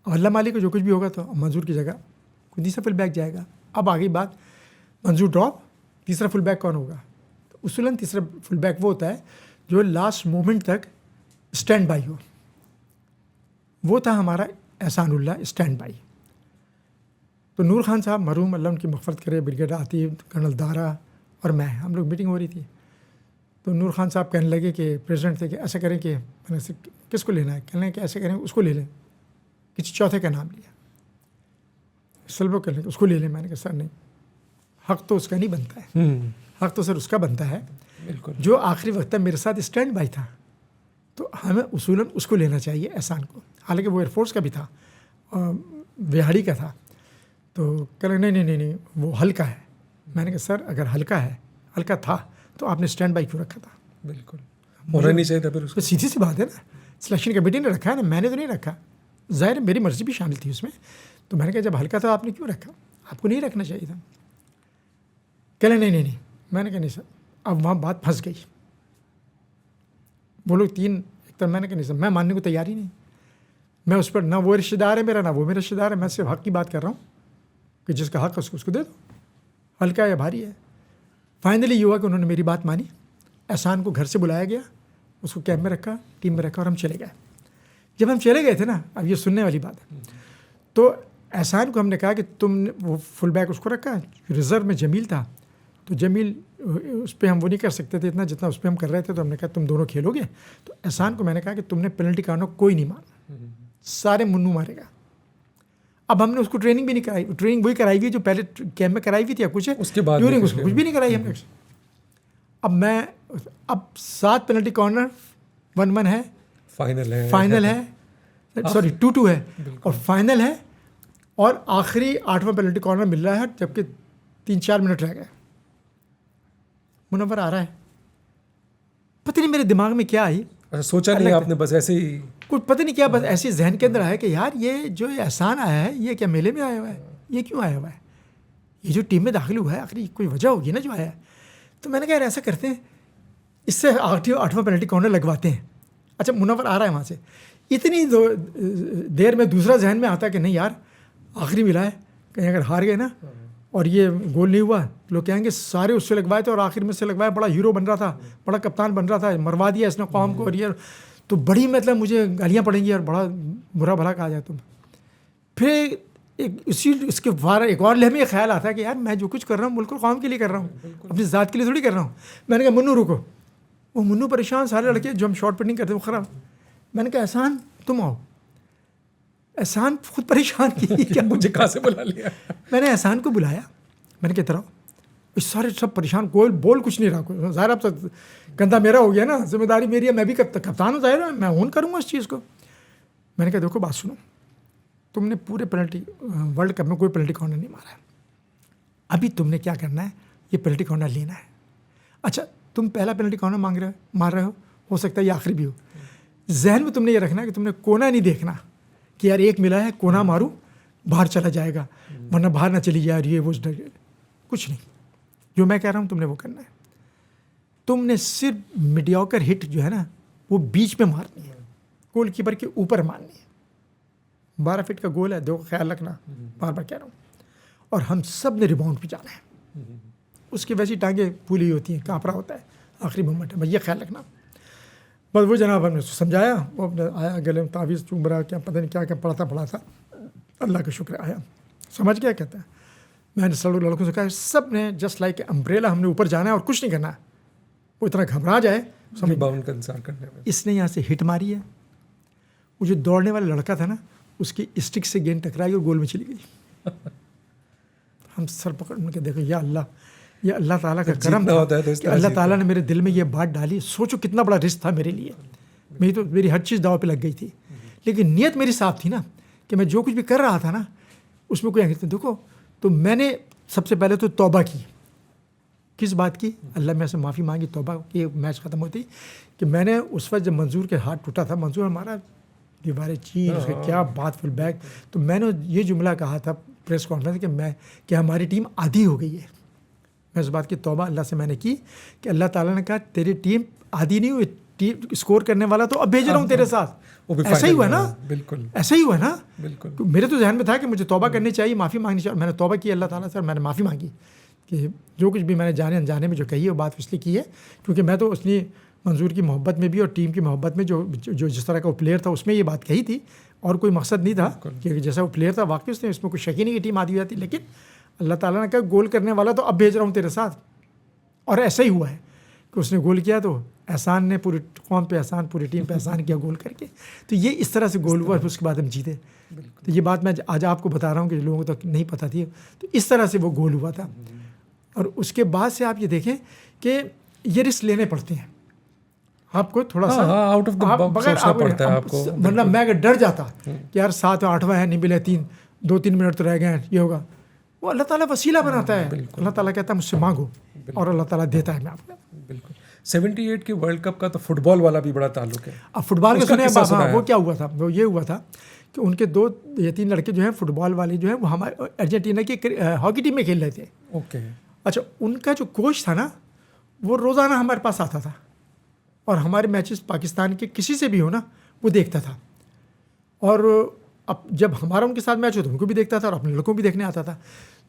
اللہ مالک کو جو کچھ بھی ہوگا تو منظور کی جگہ کوئی تیسرا فل بیک جائے گا. اب آگئی بات، منظور ڈراپ، تیسرا فل بیک کون ہوگا؟ تو اصولاً تیسرا فل بیک وہ ہوتا ہے جو لاسٹ مومنٹ تک اسٹینڈ بائی ہو. وہ تھا ہمارا احسان اللہ اسٹینڈ بائی. تو نور خان صاحب مرحوم، اللہ ان کی مغفرت کرے، بریگیڈ عاطف، کرنل دارا اور میں، ہم لوگ میٹنگ ہو رہی تھی. تو نور خان صاحب کہنے لگے کہ پریزیڈنٹ تھے کہ ایسا کریں کہ میں نے کس کو لینا ہے، کہنے لگے کہ ایسا کریں اس کو لے لیں. کسی چوتھے کا نام لیا، سلبو کر لیں اس کو لے لیں. میں نے کہا سر نہیں، حق تو اس کا نہیں بنتا ہے، حق تو سر اس کا بنتا ہے بالکل جو آخری وقت تک میرے ساتھ اسٹینڈ بائی تھا. تو ہمیں اصولاً اس کو لینا چاہیے، احسان کو. حالانکہ وہ ایئر فورس کا بھی تھا، بہاڑی کا تھا. تو کہہ رہے نہیں وہ ہلکا ہے. میں نے کہا سر اگر ہلکا ہے، ہلکا تھا تو آپ نے اسٹینڈ بائی کیوں رکھا تھا؟ بالکل ہونا نہیں چاہیے تھا پھر اس کو. سیدھی سی بات ہے نا، سلیکشن کمیٹی نے رکھا ہے نا، میں نے تو نہیں رکھا. ظاہر میری مرضی بھی شامل تھی اس میں. تو میں نے کہا جب ہلکا تھا آپ نے کیوں رکھا؟ آپ کو نہیں رکھنا چاہیے تھا. کہہ لیں نہیں. میں نے کہا نہیں سر. اب وہاں بات پھنس گئی. وہ لوگ تین ایک طرح. میں نے کہا نہیں سر، میں ماننے کو تیار ہی نہیں. میں اس پر نہ وہ رشتہ دار ہے میرا، نہ وہ میرا رشتہ دار ہے. میں صرف حق کی بات کر رہا ہوں کہ جس کا حق ہے اس کو دے دو، ہلکا یا بھاری ہے. فائنلی یہ ہوا کہ انہوں نے میری بات مانی. احسان کو گھر سے بلایا گیا، اس کو کیمپ میں رکھا، ٹیم میں رکھا اور ہم چلے گئے. جب ہم چلے گئے تھے نا، اب یہ سننے والی بات ہے، تو احسان کو ہم نے کہا کہ تم نے وہ فل بیک اس کو رکھا، ریزرو میں جمیل تھا. تو جمیل اس پہ ہم وہ نہیں کر سکتے تھے اتنا جتنا اس پہ ہم کر رہے تھے. تو ہم نے کہا تم دونوں کھیلو گے. تو احسان کو میں نے کہا کہ تم نے پینلٹی کارنر کوئی نہیں مارنا، سارے منو مارے گا. اب ہم نے اس کو ٹریننگ بھی نہیں کرائی. ٹریننگ وہی کرائی ہوئی جو پہلے کیمپ میں کرائی ہوئی تھی یا کچھ ہے، اس کے بعد ڈیورنگ اس کو کچھ بھی نہیں کرائی ہم نے. اب 7 پینلٹی کارنر 1-1 ہے، فائنل ہے، سوری 2-2 ہے اور فائنل ہے. اور آخری 8واں پینلٹی کارنر مل رہا ہے جبکہ 3-4 منٹ رہ گئے. منور آ رہا ہے. پتہ نہیں میرے دماغ میں کیا آئی، سوچا نہیں آپ نے، بس ایسے ہی کچھ پتہ نہیں کیا، بس ایسی ذہن کے اندر آیا کہ یار یہ جو احسان آیا ہے یہ کیا میلے میں آیا ہوا ہے؟ یہ کیوں آیا ہوا ہے؟ یہ جو ٹیم میں داخل ہوا ہے آخری کوئی وجہ ہوگی نا جو آیا ہے. تو میں نے کہا یار ایسا کرتے ہیں، اس سے 8واں پینلٹی کارنر لگواتے ہیں. اچھا منور آ رہا ہے وہاں سے. اتنی دیر میں دوسرا ذہن میں آتا کہ نہیں یار آخری ملا ہے، کہیں اگر ہار گئے نا اور یہ گول نہیں ہوا، لوگ کہیں گے سارے اس سے لگوائے تھے اور آخر میں سے لگوایا. بڑا ہیرو بن رہا تھا، بڑا کپتان بن رہا تھا، مروا دیا اس نے قوم کو. اور یہ تو بڑی مطلب مجھے گالیاں پڑیں گی اور بڑا برا بھلا کہا جائے. تم پھر اس کے بارے ایک اور لمحے خیال آتا ہے کہ یار میں جو کچھ کر رہا ہوں ملک اور قوم کے لیے کر رہا ہوں، اپنی ذات کے لیے تھوڑی کر رہا ہوں. میں نے کہا منو رکو. وہ منو پریشان، سارے لڑکے جو ہم شارٹ پٹنگ کرتے وہ خراب. میں نے کہا احسان تم آؤ. احسان خود پریشان کی کیا مجھے کہاں سے بلا لیا. میں نے احسان کو بلایا. میں نے کہا ادھر آؤ. اس سارے سب پریشان، کوئی بول کچھ نہیں رہا. کوئی ظاہر اب تک گندہ میرا ہو گیا نا، ذمہ داری میری ہے، میں بھی کپتان ہوں، ظاہر ہے میں اون کروں گا اس چیز کو. میں نے کہا دیکھو بات سنو، تم نے پورے پینلٹی ورلڈ کپ میں کوئی پینلٹی کارنر نہیں مارا ہے. ابھی تم نے کیا کرنا ہے، یہ پینلٹی کارنر لینا ہے. اچھا تم پہلا پینلٹی کارنر مار رہے ہو سکتا ہے یہ آخری بھی ہو. ذہن میں تم نے یہ رکھنا ہے کہ تم نے کونا نہیں دیکھنا کہ یار ایک ملا ہے کونا ماروں باہر چلا جائے گا، ورنہ باہر نہ چلی جائے. اور یہ وہ کچھ نہیں، جو میں کہہ رہا ہوں تم نے وہ کرنا ہے. تم نے صرف میڈیوکر ہٹ جو ہے نا وہ بیچ میں مارنی ہے، گول کیپر کے اوپر مارنی ہے. 12 فٹ کا گول ہے، دیکھو خیال رکھنا، بار بار کہہ رہا ہوں. اور ہم سب نے ریباؤنڈ پہ جانا ہے. اس کی ویسی ٹانگیں پھولی ہوتی ہیں، کانپ رہا ہوتا ہے، آخری مومنٹ ہے، بھائی یہ خیال رکھنا. بس وہ جناب ہم نے سمجھایا، وہ آیا گلے میں تعویذ چوم رہا، کیا پتہ نہیں کیا کیا پڑھا تھا. اللہ کا شکر آیا، سمجھ گیا کہتا ہے. میں نے سڑوں لڑکوں سے کہا سب نے جسٹ لائک امبریلا ہم نے اوپر جانا ہے اور کچھ نہیں کرنا ہے. وہ اتنا گھبرا جائے باؤنڈ کا انتظار کرنے میں. اس نے یہاں سے ہٹ ماری ہے. وہ جو دوڑنے والا لڑکا تھا نا اس کی اسٹک سے گیند ٹکرائی اور گول میں چلی گئی. ہم سر پکڑ کے دیکھو یا اللہ، یہ اللہ تعالیٰ کا کرم تھا کہ اللہ تعالیٰ نے میرے دل میں یہ بات ڈالی. سوچو کتنا بڑا رسک تھا میرے لیے. میری ہر چیز داؤ پہ لگ گئی تھی، لیکن نیت میری صاف تھی نا کہ میں جو کچھ بھی کر رہا تھا نا اس میں کوئی اہمیت نہیں. دیکھو تو میں نے سب سے پہلے تو توبہ کی. کس بات کی؟ اللہ میں سے معافی مانگی، توبہ کی. میچ ختم ہوتی کہ میں نے اس وقت جب منظور کے ہاتھ ٹوٹا تھا، منظور ہمارا دیوارے چیر اس کا کیا بات فل بیک، تو میں نے یہ جملہ کہا تھا پریس کانفرنس کہ ہماری ٹیم آدھی ہو گئی ہے. میں اس بات کی توبہ اللہ سے میں نے کی کہ اللہ تعالیٰ نے کہا تیری ٹیم آدھی نہیں ہوئی, ٹیم اسکور کرنے والا تو اب بھیج رہا ہوں تیرے ساتھ. ایسا ہی ہوا نا, بالکل ایسا ہی ہوا نا. بالکل میرے تو ذہن میں تھا کہ مجھے توبہ کرنی چاہیے, معافی مانگنی چاہیے. میں نے توبہ کی اللہ تعالیٰ سے, اور میں نے معافی مانگی کہ جو کچھ بھی میں نے جانے انجانے میں جو کہی ہے وہ بات اس لیے کی ہے کیونکہ میں تو اس لیے منظور کی محبت میں بھی اور ٹیم کی محبت میں جو جس طرح کا وہ پلیئر تھا اس میں یہ بات کہی تھی, اور کوئی مقصد نہیں تھا کہ جیسا وہ پلیئر تھا واقعی اس میں کوئی شک ہی نہیں کہ ٹیم آدھی ہو جاتی. لیکن اللہ تعالیٰ نے کہا گول کرنے والا تو اب بھیج رہا ہوں تیرے ساتھ, اور ایسا ہی ہوا ہے کہ اس نے گول کیا تو احسان نے پوری قوم پہ احسان, پوری ٹیم پہ احسان کیا گول کر کے. تو یہ اس طرح سے گول ہوا, پھر اس کے بعد ہم جیتے. تو یہ بات میں آج آپ کو بتا رہا ہوں کہ لوگوں کو تو نہیں پتہ تھی. تو اس طرح سے وہ گول ہوا تھا. اور اس کے بعد سے آپ یہ دیکھیں کہ یہ رسک لینے پڑتے ہیں آپ کو تھوڑا سا, آؤٹ آف دا باکس سوچنا پڑتا ہے آپ کو. ورنہ میں اگر ڈر جاتا کہ یار 7 اور 8واں ہے نہیں ملے, 2-3 منٹ تو رہ گئے ہیں, یہ ہوگا. وہ اللہ تعالیٰ وسیلہ بناتا ہے. اللہ تعالیٰ کہتا ہے مجھ سے مانگو اور اللہ تعالیٰ دیتا ہے. میں آپ کو بالکل 78 کے ورلڈ کپ کا تو فٹ بال والا بھی بڑا تعلق ہے. اب فٹ بال کا سنیں, وہ کیا ہوا تھا, وہ یہ ہوا تھا کہ ان کے 2 یا 3 لڑکے جو ہیں فٹ بال والے جو ہیں وہ ہمارے ارجنٹینا کی ہاکی ٹیم میں کھیل رہے تھے. اوکے. اچھا, ان کا جو کوچ تھا نا وہ روزانہ ہمارے پاس آتا تھا اور ہمارے میچز پاکستان کے کسی سے بھی ہو نا وہ دیکھتا تھا. اور اب جب ہمارا ان کے ساتھ میچ ہو تو ان کو بھی دیکھتا تھا اور اپنے لڑکوں بھی دیکھنے آتا تھا.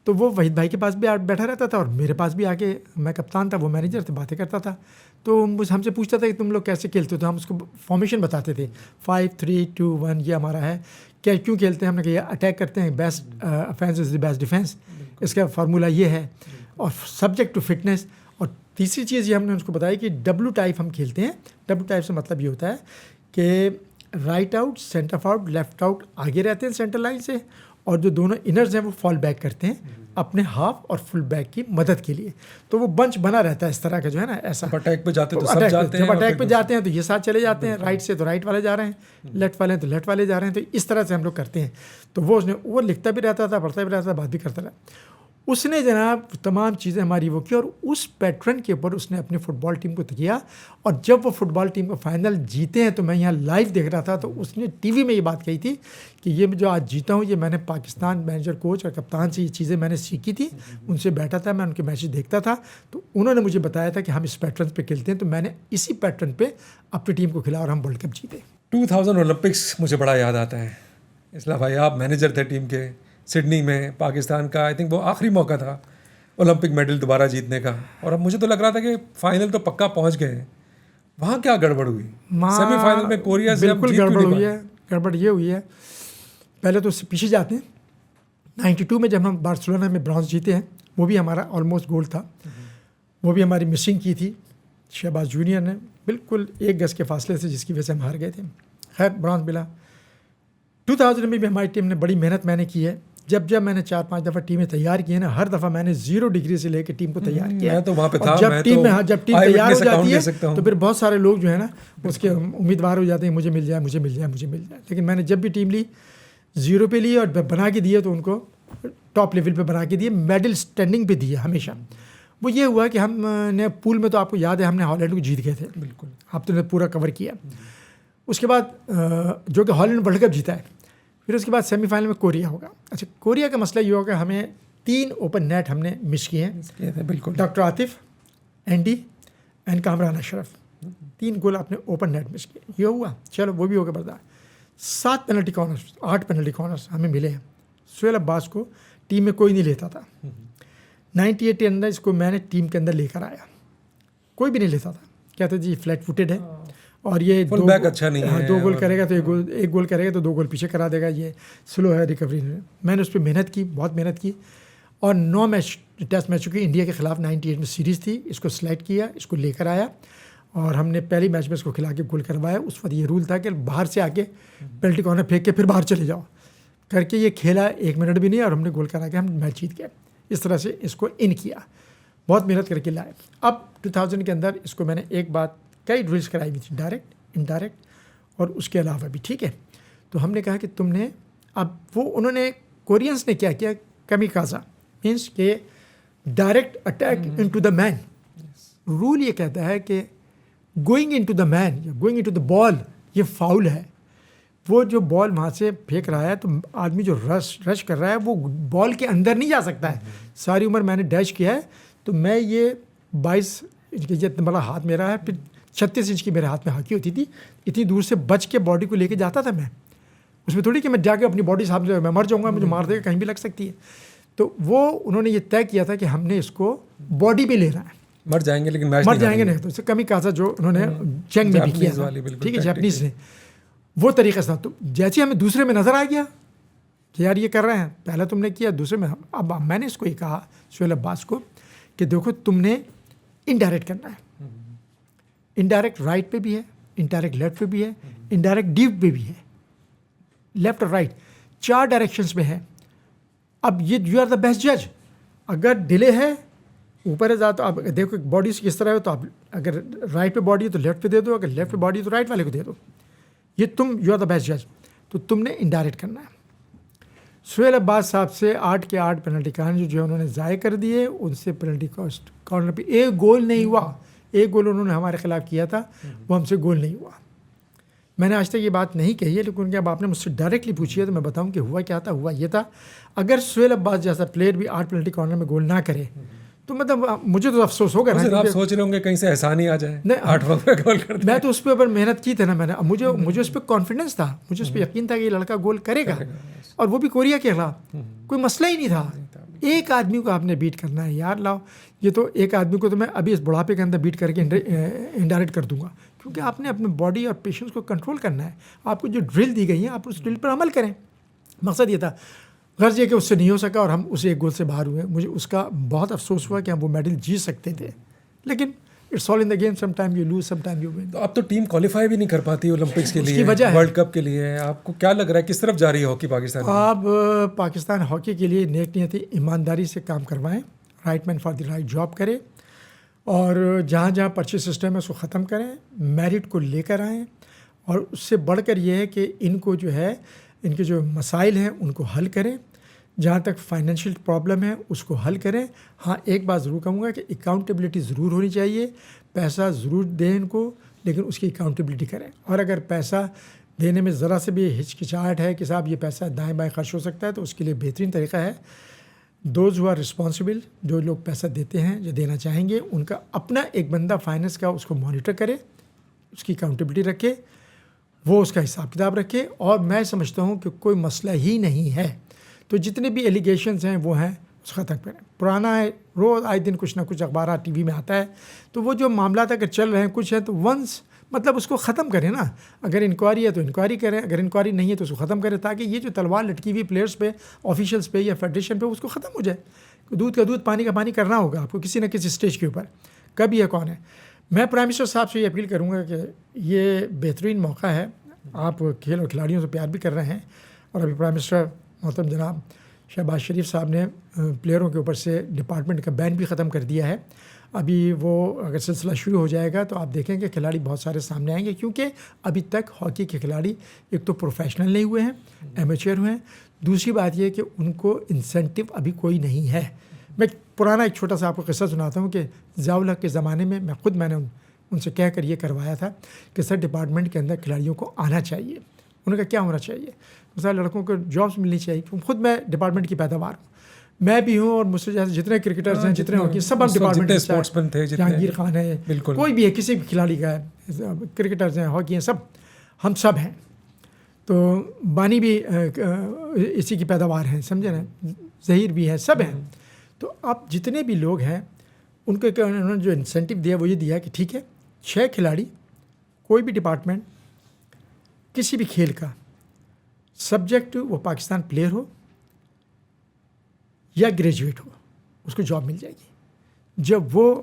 تو وہ وحید بھائی کے پاس بھی بیٹھا رہتا تھا اور میرے پاس بھی آ کے, میں کپتان تھا وہ مینیجر تھے, باتیں کرتا تھا. تو ہم سے پوچھتا تھا کہ تم لوگ کیسے کھیلتے ہو, تو ہم اس کو فارمیشن بتاتے تھے 5-3-2-1 یہ ہمارا ہے. کیوں کھیلتے ہیں, ہم نے کہا یہ اٹیک کرتے ہیں, best offence is the best defence, اس کا فارمولہ یہ ہے, اور سبجیکٹ ٹو فٹنس. اور تیسری چیز یہ ہم نے اس کو بتایا کہ ڈبلو ٹائپ ہم کھیلتے ہیں. ڈبلو ٹائپ سے مطلب یہ ہوتا ہے کہ right out, centre forward, left out آگے رہتے ہیں سینٹر لائن سے, اور جو دونوں انرز ہیں وہ فال بیک کرتے ہیں اپنے ہاف اور فل بیک کی مدد کے لیے. تو وہ بنچ بنا رہتا ہے اس طرح کا جو ہے نا, ایسا. اٹیک پہ جاتے ہیں تو سب جاتے ہیں, جب اٹیک پہ جاتے ہیں تو یہ ساتھ چلے جاتے ہیں, رائٹ سے تو رائٹ والے جا رہے ہیں, لیفٹ والے ہیں تو لیفٹ والے جا رہے ہیں. تو اس طرح سے ہم لوگ کرتے ہیں. تو وہ لکھتا بھی رہتا تھا, پڑھتا بھی رہتا تھا, بات بھی کرتا رہا. اس نے جناب تمام چیزیں ہماری وہ کی, اور اس پیٹرن کے اوپر اس نے اپنی فٹ بال ٹیم کو کیا. اور جب وہ فٹ بال ٹیم کو فائنل جیتے ہیں تو میں یہاں لائیو دیکھ رہا تھا, تو اس نے ٹی وی میں یہ بات کہی تھی کہ یہ جو آج جیتا ہوں یہ میں نے پاکستان مینیجر, کوچ اور کپتان سے یہ چیزیں میں نے سیکھی تھی. ان سے بیٹھا تھا, میں ان کے میچز دیکھتا تھا, تو انہوں نے مجھے بتایا تھا کہ ہم اس پیٹرن پہ کھیلتے ہیں. تو میں نے اسی پیٹرن پہ اپنی ٹیم کو کھلایا اور ہم ورلڈ کپ جیتے. 2000 اولمپکس مجھے بڑا یاد آتا ہے. اصلاح بھائی آپ مینیجر تھے ٹیم کے, سڈنی میں پاکستان کا آئی تھنک وہ آخری موقع تھا اولمپک میڈل دوبارہ جیتنے کا, اور اب مجھے تو لگ رہا تھا کہ فائنل تو پکا پہنچ گئے ہیں. وہاں کیا گڑبڑ ہوئی سیمی فائنل میں کوریا سے؟ بالکل گڑبڑ ہوئی ہے. گڑبڑ یہ ہوئی ہے, پہلے تو اس سے پیچھے جاتے ہیں 92 میں جب ہم بارسلونا میں برانز جیتے ہیں, وہ بھی ہمارا آلموسٹ گول تھا, وہ بھی ہماری مسنگ کی تھی شہباز جونیئر نے, بالکل 1 گز کے فاصلے سے, جس کی وجہ سے ہم ہار گئے تھے. خیر برانز ملا. 2000 میں بھی ہماری ٹیم نے بڑی محنت میں نے کی ہے. جب میں نے 4-5 دفعہ ٹیمیں تیار کی ہیں نا, ہر دفعہ میں نے 0 ڈگری سے لے کے ٹیم کو تیار کیا. میں تو وہاں پہ تھا. جب ٹیم تیار ہو جاتی ہے تو پھر بہت سارے لوگ جو ہے نا اس کے امیدوار ہو جاتے ہیں, مجھے مل جائے مجھے مل جائے مجھے مل جائے. لیکن میں نے جب بھی ٹیم لی 0 پہ لی اور بنا کے دیے تو ان کو ٹاپ لیول پہ بنا کے دیے, میڈل اسٹینڈنگ پہ دیے ہمیشہ. وہ یہ ہوا کہ ہم نے پول میں تو آپ کو یاد ہے ہم نے ہالینڈ کو جیت گئے تھے. بالکل, آپ تو نے پورا کور کیا. اس کے بعد جو کہ ہالینڈ ورلڈ کپ جیتا ہے. پھر اس کے بعد سیمی فائنل میں کوریا ہوگا. اچھا, کوریا کا مسئلہ یہ ہوگا, ہمیں 3 اوپن نیٹ ہم نے مس کیے ہیں. بالکل, doctor Atif, Andy and Kamran Ashraf, 3 goal اپنے اوپن نیٹ مس کیے. یہ ہوا, چلو وہ بھی ہوگا برداشت. 7 پینلٹی کارنرز, 8 پینلٹی کارنرز ہمیں ملے ہیں. سہیل عباس کو ٹیم میں کوئی نہیں لیتا تھا. 98 کے اندر اس کو میں نے ٹیم کے اندر لے کر آیا, کوئی بھی نہیں لیتا تھا. کہتے جی فلیٹ فوٹڈ ہے اور یہ فل بیک اچھا نہیں ہے, 2 گول کرے گا تو ایک گول کرے گا تو 2 گول پیچھے کرا دے گا, یہ سلو ہے ریکوری. میں نے اس پہ محنت کی, بہت محنت کی, اور 9 ٹیسٹ میچوں کی انڈیا کے خلاف 98 میں سیریز تھی, اس کو سلیکٹ کیا, اس کو لے کر آیا, اور ہم نے پہلی میچ میں اس کو کھلا کے گول کروایا. اس وقت یہ رول تھا کہ باہر سے آ کے پینلٹی کارنر پھینک کے پھر باہر چلے جاؤ کر کے. یہ کھیلا 1 منٹ بھی نہیں اور ہم نے گول کرا کے ہم میچ جیت گئے. اس طرح سے اس کو ان کیا, بہت محنت کر کے لائے. اب 2000 کے اندر اس کو میں نے ایک بات کئی ڈرلس کرائی ہوئی تھی, ڈائریکٹ انڈائریکٹ اور اس کے علاوہ بھی. ٹھیک ہے, تو ہم نے کہا کہ تم نے اب وہ انہوں نے کورینس نے کیا کیا, کمیکازا مینس کہ direct attack into the man. Rule یہ کہتا ہے کہ گوئنگ انٹو دا مین یا گوئنگ انٹو دا بال یہ فاؤل ہے. وہ جو بال وہاں سے پھینک رہا ہے تو آدمی جو رش کر رہا ہے وہ بال کے اندر نہیں جا سکتا ہے. ساری عمر میں نے ڈیش کیا ہے تو میں یہ 22 انچ کا اتنا بڑا ہاتھ میرا ہے, پھر 36 انچ کی میرے ہاتھ میں ہاکی ہوتی تھی. اتنی دور سے بچ کے باڈی کو لے کے جاتا تھا میں. اس میں تھوڑی کہ میں جا کے اپنی باڈی صاحب میں مر جاؤں گا, مجھے مار دے گا, کہیں بھی لگ سکتی ہے. تو وہ انہوں نے یہ طے کیا تھا کہ ہم نے اس کو باڈی پہ لینا ہے. مر جائیں گے لیکن میچ مر جائیں گے نہیں. تو اس سے کمی کاسا جو انہوں نے جنگ میں بھی کیا تھا, ٹھیک ہے, جاپنیز نے وہ طریقہ سے. تو جیسے ہمیں دوسرے میں نظر آ گیا کہ یار یہ کر رہے ہیں, پہلا تم نے کیا, دوسرے میں. اب میں نے اس کو یہ کہا سہیل عباس کو کہ دیکھو تم نے انڈائریکٹ کرنا ہے. انڈائریکٹ رائٹ پہ بھی ہے, انڈائریکٹ لیفٹ پہ بھی ہے, انڈائریکٹ ڈیپ پہ بھی ہے, لیفٹ اور رائٹ 4 ڈائریکشنس میں ہے. اب یہ یو آر دا بیسٹ جج. اگر ڈیلے ہے اوپر ہے زیادہ تو آپ دیکھو باڈی سے کس طرح ہے, تو آپ اگر رائٹ پہ باڈی ہے تو لیفٹ پہ دے دو, اگر لیفٹ پہ باڈی ہے تو رائٹ والے کو دے دو. یہ تم یو آر دا بیسٹ جج. تو تم نے انڈائریکٹ کرنا ہے. سہیل عباس صاحب سے 8 کے 8 پینلٹی کارنر جو انہوں نے ضائع کر دیے, ان سے پینلٹی کارنر پہ ایک گول نہیں ہوا. ایک گول انہوں نے ہمارے خلاف کیا تھا, وہ ہم سے گول نہیں ہوا. میں نے آج تک یہ بات نہیں کہی ہے, لیکن اب آپ نے مجھ سے ڈائریکٹلی پوچھی ہے تو میں بتاؤں کہ ہوا کیا تھا. ہوا یہ تھا, اگر سہیل عباس جیسا پلیئر بھی 8 پینلٹی کارنر میں گول نہ کرے تو مطلب مجھے تو افسوس ہوگا نا. آپ سوچ رہے ہوں گے کہیں سے احسان ہی آ جائے 8 وقت میں گول کر دے. میں تو اس پہ اوپر محنت کی تھی نا, میں نے مجھے اس پہ کانفیڈنس تھا, مجھے اس پہ یقین تھا کہ یہ لڑکا گول کرے گا, اور وہ بھی کوریا کے خلاف. کوئی مسئلہ ہی نہیں تھا. ایک آدمی کو آپ نے بیٹ کرنا ہے یار, لاؤ. یہ تو ایک آدمی کو تو میں ابھی اس بڑھاپے کے اندر بیٹ کر کے انڈائریکٹ کر دوں گا, کیونکہ آپ نے اپنے باڈی اور پیشنس کو کنٹرول کرنا ہے. آپ کو جو ڈرل دی گئی ہیں آپ اس ڈرل پر عمل کریں. مقصد یہ تھا. غرض یہ کہ اس سے نہیں ہو سکا اور ہم اسے ایک گول سے باہر ہوئے. مجھے اس کا بہت افسوس ہوا کہ ہم وہ میڈل جیت سکتے تھے, لیکن it's all in the game. Some time you lose, some time you win. تو اب تو ٹیم کوالیفائی بھی نہیں کر پاتی اولمپکس کے لیے, کی وجہ ہے ورلڈ کپ کے لیے. آپ کو کیا لگ رہا ہے کس طرف جا رہی ہے ہاکی پاکستان؟ آپ پاکستان ہاکی کے لیے نیک نیتی ایمانداری سے کام کروائیں, right man for the right job کرے, اور جہاں جہاں پرچی سسٹم ہے اس کو ختم کریں, میرٹ کو لے کر آئیں, اور اس سے بڑھ کر یہ ہے کہ ان کو جو ہے ان کے جو مسائل ہیں ان کو حل کریں. جہاں تک فائنینشیل پرابلم ہے اس کو حل کریں. ہاں ایک بات ضرور کہوں گا کہ اکاؤنٹیبلٹی ضرور ہونی چاہیے. پیسہ ضرور دیں ان کو, لیکن اس کی اکاؤنٹیبلٹی کریں. اور اگر پیسہ دینے میں ذرا سے بھی ہچکچاہٹ ہے کہ صاحب یہ پیسہ دائیں بائیں خرچ ہو سکتا ہے, تو اس کے لیے بہترین طریقہ ہے دوز ہو آر رسپانسبل, جو لوگ پیسہ دیتے ہیں جو دینا چاہیں گے, ان کا اپنا ایک بندہ فائنینس کا اس کو مانیٹر کرے, اس کی اکاؤنٹیبلٹی رکھے, وہ اس کا حساب کتاب رکھے. اور میں سمجھتا ہوں کہ کوئی مسئلہ ہی نہیں ہے. تو جتنے بھی ایلیگیشنز ہیں وہ ہیں اس ختم کریں. پرانا ہے, روز آئے دن کچھ نہ کچھ اخبارات ٹی وی میں آتا ہے, تو وہ جو معاملات اگر چل رہے ہیں کچھ ہے تو ونس مطلب اس کو ختم کریں نا. اگر انکوائری ہے تو انکوائری کریں, اگر انکوائری نہیں ہے تو اس کو ختم کریں, تاکہ یہ جو تلوار لٹکی ہوئی پلیئرس پہ, آفیشلس پہ یا فیڈریشن پہ, اس کو ختم ہو جائے. دودھ کا دودھ پانی کا پانی کرنا ہوگا آپ کو کسی نہ کسی اسٹیج کے اوپر. کب یہ کون ہے. میں پرائم منسٹر صاحب سے یہ اپیل کروں گا کہ یہ بہترین موقع ہے, آپ کھیل اور کھلاڑیوں سے پیار بھی کر رہے ہیں, اور ابھی پرائم منسٹر محترم جناب شہباز شریف صاحب نے پلیئروں کے اوپر سے ڈپارٹمنٹ کا بین بھی ختم کر دیا ہے. ابھی وہ اگر سلسلہ شروع ہو جائے گا تو آپ دیکھیں کہ کھلاڑی بہت سارے سامنے آئیں گے, کیونکہ ابھی تک ہاکی کے کھلاڑی ایک تو پروفیشنل نہیں ہوئے ہیں, ایمیچر ہوئے ہیں. دوسری بات یہ کہ ان کو انسینٹیو ابھی کوئی نہیں ہے. میں پرانا ایک چھوٹا سا آپ کو قصہ سناتا ہوں کہ ضیاء الحق کے زمانے میں میں نے ان سے کہہ کر یہ کروایا تھا کہ سر ڈپارٹمنٹ کے اندر کھلاڑیوں کو آنا چاہیے. انہوں نے کہا کیا ہونا چاہیے؟ مثلا لڑکوں کو جابس ملنی چاہیے. خود میں ڈپارٹمنٹ کی پیداوار ہوں, میں بھی ہوں, اور مجھ سے جیسے جتنے کرکٹرز ہیں جتنے ہاکی سب ہم ڈپارٹمنٹ اسپورٹسمین تھے, جہانگیر خان ہے, کوئی بھی ہے, کسی بھی کھلاڑی کا ہے, کرکٹرز ہیں, ہاکی ہیں, سب ہم سب ہیں. تو بانی بھی اسی کی پیداوار ہیں, سمجھے نا, ظہیر بھی ہے, سب ہیں. تو اب جتنے بھی لوگ ہیں ان کو انہوں نے جو انسینٹیو دیا وہ یہ دیا کہ ٹھیک ہے 6 کھلاڑی, کوئی بھی ڈپارٹمنٹ کسی بھی کھیل کا, سبجیکٹ وہ پاکستان پلیئر ہو یا گریجویٹ ہو, اس کو جاب مل جائے گی. جب وہ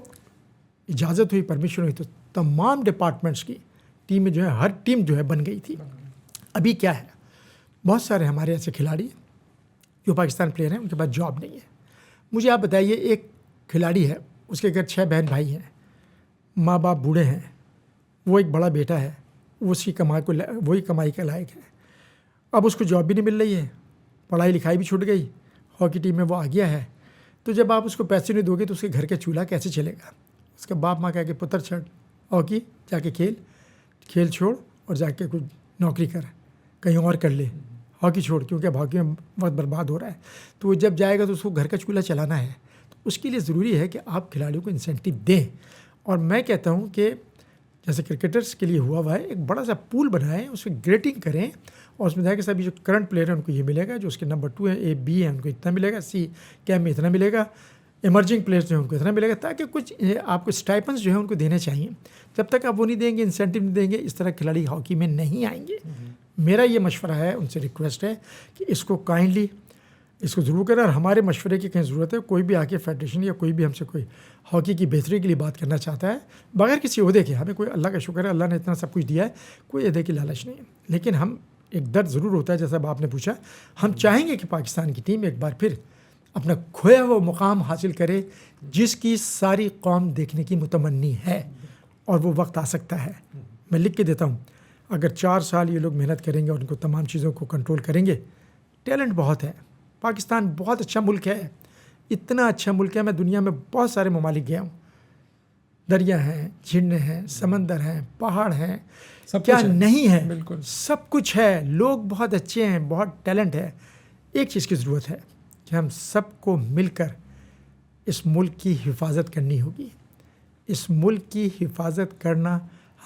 اجازت ہوئی, پرمیشن ہوئی, تو تمام ڈپارٹمنٹس کی ٹیمیں جو ہے, ہر ٹیم جو ہے بن گئی تھی. ابھی کیا ہے, بہت سارے ہمارے ایسے کھلاڑی جو پاکستان پلیئر ہیں ان کے پاس جاب نہیں ہے. مجھے آپ بتائیے, ایک کھلاڑی ہے, اس کے گھر 6 بہن بھائی ہیں, ماں باپ بوڑھے ہیں, وہ ایک بڑا بیٹا ہے, وہ اس کی وہی کمائی کے لائق ہے. اب اس کو جاب بھی نہیں مل رہی ہے, پڑھائی لکھائی بھی چھوٹ گئی, ہاکی ٹیم میں وہ آ گیا ہے. تو جب آپ اس کو پیسے نہیں دو گے تو اس کے گھر کا چولہا کیسے چلے گا؟ اس کا باپ ماں کہہ کے پتر چھڑ ہاکی جا کے کھیل چھوڑ اور جا کے کچھ نوکری کر, کہیں اور کر لے، ہاکی چھوڑ، کیونکہ اب ہاکی میں وقت برباد ہو رہا ہے. تو وہ جب جائے گا تو اس کو گھر کا چولہا چلانا ہے. تو اس کے لیے ضروری ہے کہ آپ کھلاڑیوں کو انسینٹیو دیں. اور میں کہتا ہوں کہ جیسے کرکٹرز کے لیے ہوا ہے، ایک بڑا سا پول بنائیں، اس میں گریڈنگ کریں، اور اس میں دیکھیں کہ سب جو کرنٹ پلیئر ہیں ان کو یہ ملے گا، جو اس کے نمبر 2 ہیں، A B ہیں، ان کو اتنا ملے گا، C کیمپ میں اتنا ملے گا، ایمرجنگ پلیئرز جو ہیں ان کو اتنا ملے گا، تاکہ کچھ آپ کو اسٹائپنس جو ہیں ان کو دینے چاہیے. جب تک آپ وہ نہیں دیں گے، انسینٹیو نہیں دیں گے، اس طرح کھلاڑی ہاکی میں نہیں آئیں گے. میرا یہ مشورہ ہے، ان سے ریکویسٹ ہے کہ اس کو کائنڈلی اس کو ضرور کریں. اور ہمارے مشورے کی کہیں ضرورت ہے، کوئی بھی آ کے فیڈریشن یا کوئی بھی ہم سے کوئی ہاکی کی بہتری کے لیے بات کرنا چاہتا ہے بغیر کسی عہدے کے، ہمیں کوئی، اللہ کا شکر ہے اللہ نے اتنا سب کچھ دیا ہے، کوئی عہدے کی لالچ نہیں ہے. لیکن ہم ایک درد ضرور ہوتا ہے، جیسا آپ نے پوچھا، ہم چاہیں گے کہ پاکستان کی ٹیم ایک بار پھر اپنا کھویا ہوا مقام حاصل کرے جس کی ساری قوم دیکھنے کی متمنی ہے، اور وہ وقت آ سکتا ہے. میں لکھ کے دیتا ہوں، اگر 4 سال یہ لوگ محنت کریں گے اور ان کو تمام چیزوں کو کنٹرول کریں گے، ٹیلنٹ بہت ہے. پاکستان بہت اچھا ملک ہے، اتنا اچھا ملک ہے. میں دنیا میں بہت سارے ممالک گیا ہوں، دریا ہیں، جھرنے ہیں، سمندر ہیں، پہاڑ ہیں، کیا نہیں ہے، بالکل سب کچھ ہے. لوگ بہت اچھے ہیں، بہت ٹیلنٹ ہے. ایک چیز کی ضرورت ہے کہ ہم سب کو مل کر اس ملک کی حفاظت کرنی ہوگی. اس ملک کی حفاظت کرنا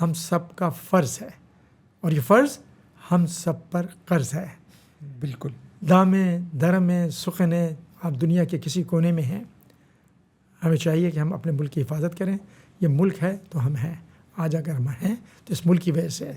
ہم سب کا فرض ہے، اور یہ فرض ہم سب پر قرض ہے. بالکل. دامیں درمیں سخنیں، آپ دنیا کے کسی کونے میں ہیں، ہمیں چاہیے کہ ہم اپنے ملک کی حفاظت کریں. یہ ملک ہے تو ہم ہیں. آج اگر ہم ہیں تو اس ملک کی وجہ سے ہے.